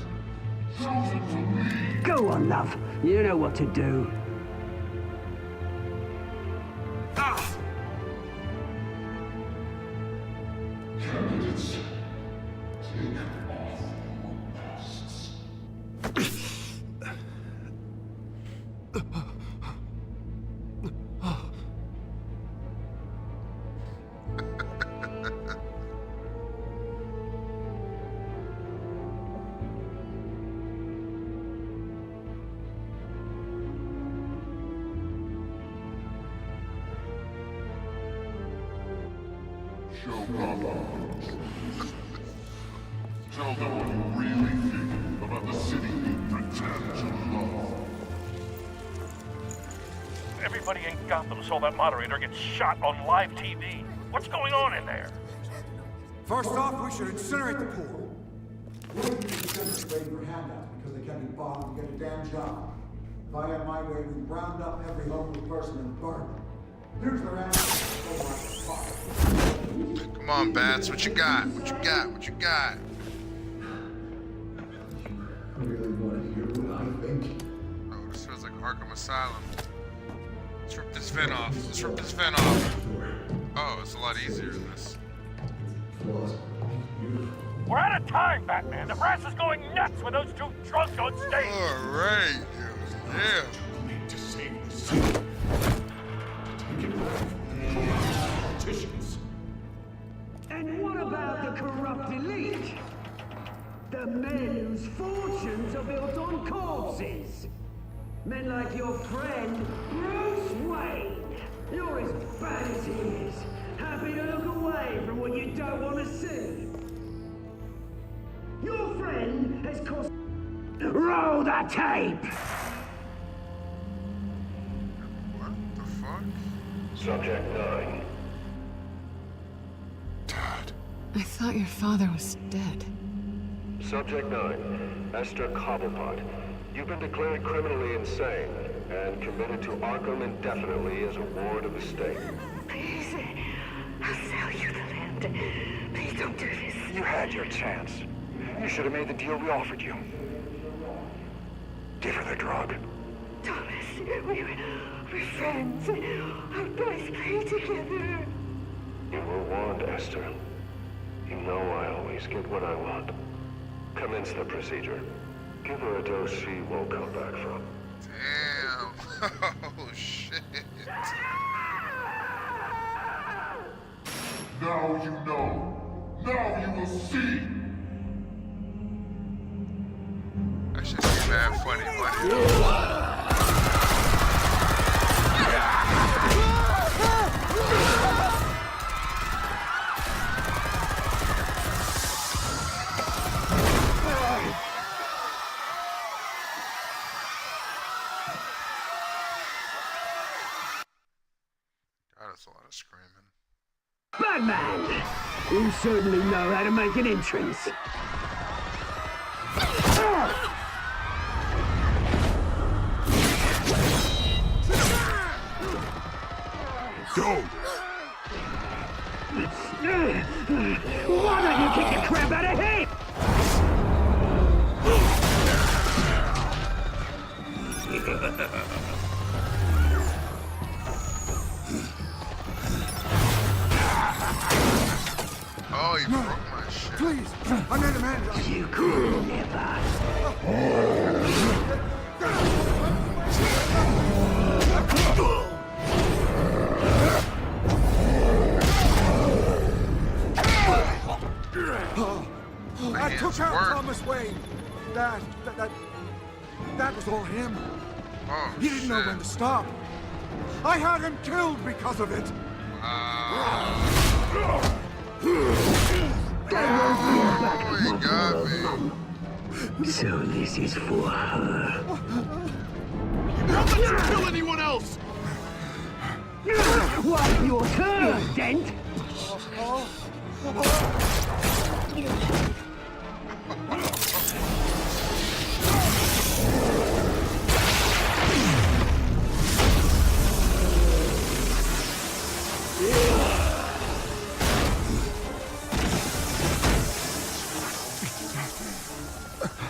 chosen to lead. Go on, love. You know what to do. Candidates, take off your masks. Show Gotham. Tell them what you really think about the city you pretend to love. Everybody in Gotham saw that moderator get shot on live TV. What's going on in there? First off, we should incinerate the pool. We're waiting for handouts because they can't be bothered to get a damn job. If I had my way, we'd round up every homeless person and burn them. Here's the Come on, Bats, what you got? What you got? What you got? I really want to hear what I think. Oh, this feels like ARKHAM Asylum. Let's rip this vent off. Let's rip this vent off. Oh, it's a lot easier than this. We're out of time, Batman. The press is going nuts with those two drunks on stage. All right, yeah. To save the city. Take it away from the politicians. And what about the corrupt elite? The men whose fortunes are built on corpses. Men like your friend, Bruce Wayne. You're as bad as he is. Happy to look away from what you don't want to see. Your friend has cost... Roll the tape! What the fuck? Subject 9. I thought your father was dead. Subject 9, Esther Cobblepot. You've been declared criminally insane and committed to ARKHAM indefinitely as a ward of the state. Please, I'll sell you the land. Please don't do this. You had your chance. You should have made the deal we offered you. Give her the drug. Thomas, we're friends. Our boys play together. You were warned, Esther. You know I always get what I want. Commence the procedure. Give her a dose she won't come back from. Damn. Oh, shit. Now you know. Now you will see. That shit's mad funny, buddy. That's a lot of screaming. Batman! You certainly know how to make an entrance. Go! Why don't you kick the crap out of him? Oh, you broke my shit. Please, I made a man. You could never. I took out Thomas Wayne. That was all him. Oh, he didn't know when to stop. I had him killed because of it. Oh, he got me. So this is for her. Don't let you kill anyone else! What's your turn, Dent?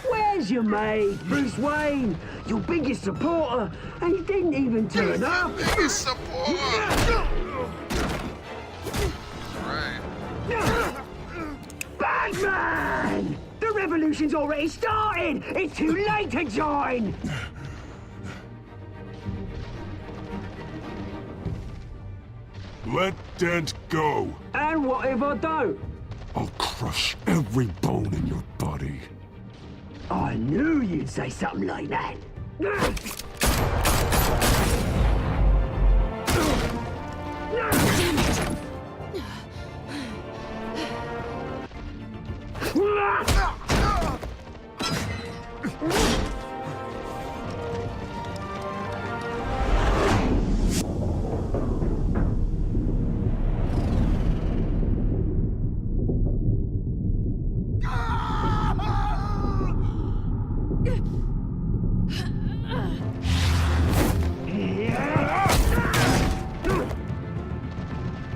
Where's your mate, Bruce Wayne, your biggest supporter, and he didn't even turn up. Biggest supporter. Right. Batman! The revolution's already started. It's too late to join. Let Dent go. And what if I don't? I'll crush every bone in your body. I knew you'd say something like that.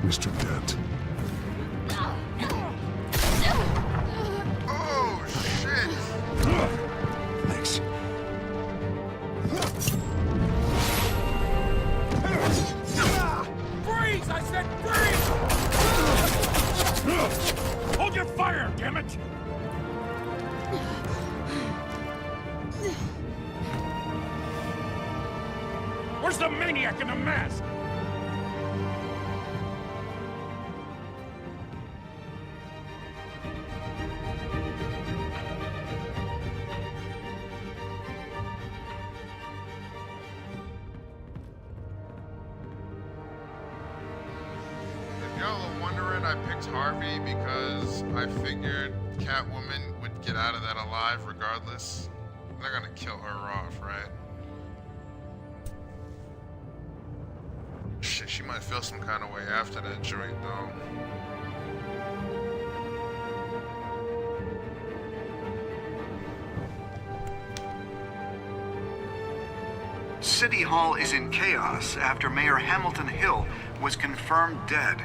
Mr. Dent. Oh, shit. Thanks. Freeze! I said freeze! Hold your fire, damn it! Where's the maniac in the mask? If y'all are wondering, I picked Harvey because I figured Catwoman would get out of that alive regardless. They're gonna kill her off, right? Shit, she might feel some kind of way after that joint, though. City Hall is in chaos after Mayor Hamilton Hill was confirmed dead.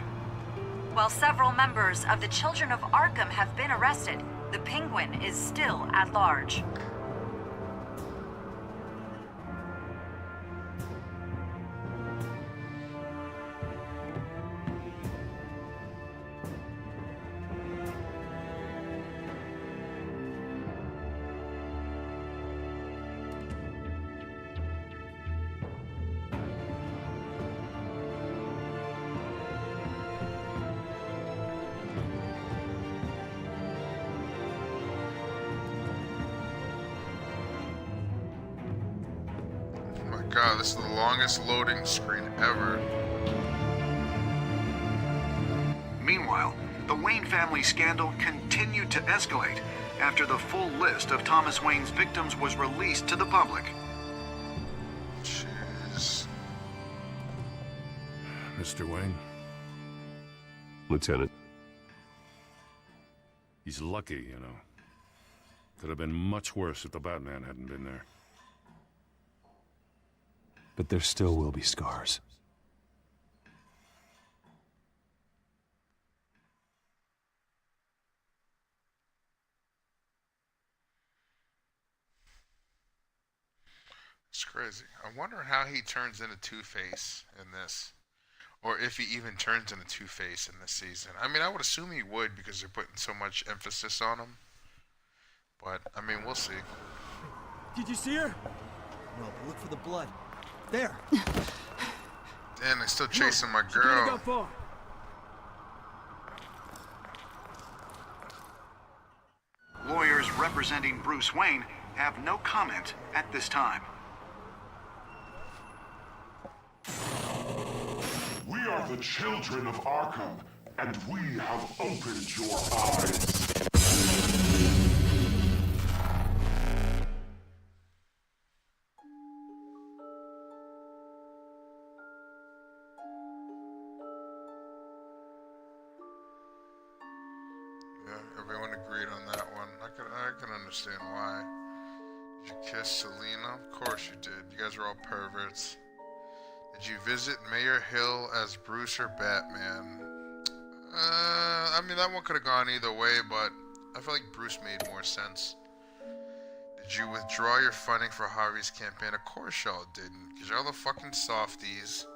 While several members of the Children of Arkham have been arrested, the Penguin is still at large. God, this is the longest loading screen ever. Meanwhile, the Wayne family scandal continued to escalate after the full list of Thomas Wayne's victims was released to the public. Jeez. Mr. Wayne? Lieutenant. He's lucky, you know. Could have been much worse if the Batman hadn't been there. But there still will be scars. It's crazy. I'm wondering how he turns into Two-Face in this. Or if he even turns into Two-Face in this season. I mean, I would assume he would because they're putting so much emphasis on him. But, I mean, we'll see. Did you see her? No, but look for the blood. There. Damn, they're still chasing my She can't girl. go far. Lawyers representing Bruce Wayne have no comment at this time. We are the children of Arkham, and we have opened your eyes. Everyone agreed on that one. I can understand why. Did you kiss Selena? Of course you did. You guys are all perverts. Did you visit Mayor Hill as Bruce or Batman? I mean, that one could have gone either way, but I feel like Bruce made more sense. Did you withdraw your funding for Harvey's campaign? Of course y'all didn't, because y'all the fucking softies.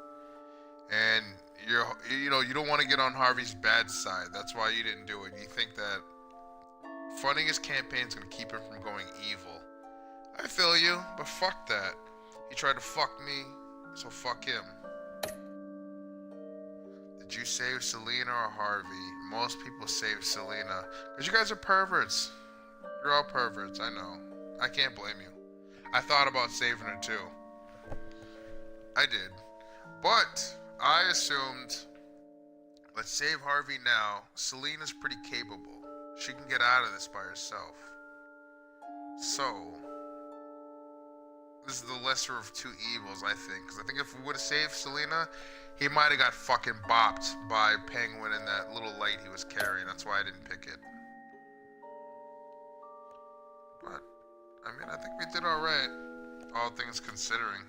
And you know, you don't want to get on Harvey's bad side. That's why you didn't do it. You think that funding his campaign is going to keep him from going evil. I feel you, but fuck that. He tried to fuck me, so fuck him. Did you save Selena or Harvey? Most people save Selena. Because you guys are perverts. You're all perverts, I know. I can't blame you. I thought about saving her too. I did. But I assumed, let's save Harvey now. Selena's pretty capable. She can get out of this by herself. So, this is the lesser of two evils, I think. Because I think if we would have saved Selena, he might have got fucking bopped by Penguin in that little light he was carrying. That's why I didn't pick it. But, I mean, I think we did alright. All things considering.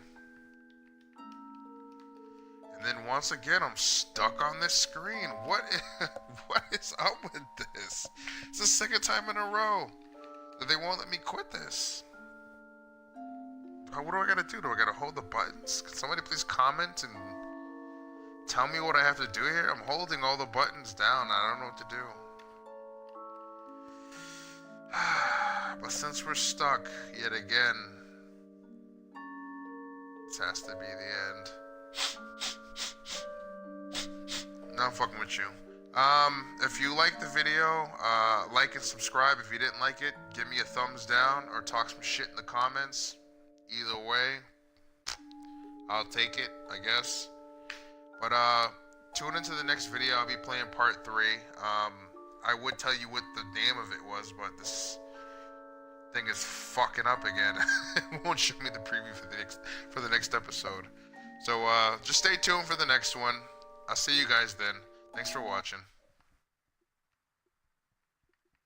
And then once again, I'm stuck on this screen. What is up with this? It's the second time in a row that they won't let me quit this. What do I gotta do? Do I gotta hold the buttons? Can somebody please comment and tell me what I have to do here? I'm holding all the buttons down. I don't know what to do. But since we're stuck yet again, this has to be the end. No, I'm fucking with you. If you liked the video, like and subscribe. If you didn't like it, give me a thumbs down or talk some shit in the comments. Either way, I'll take it, I guess. But tune into the next video. I'll be playing part 3. I would tell you what the name of it was, but this thing is fucking up again. It won't show me the preview for the next episode. So just stay tuned for the next one. I'll see you guys then. Thanks for watching.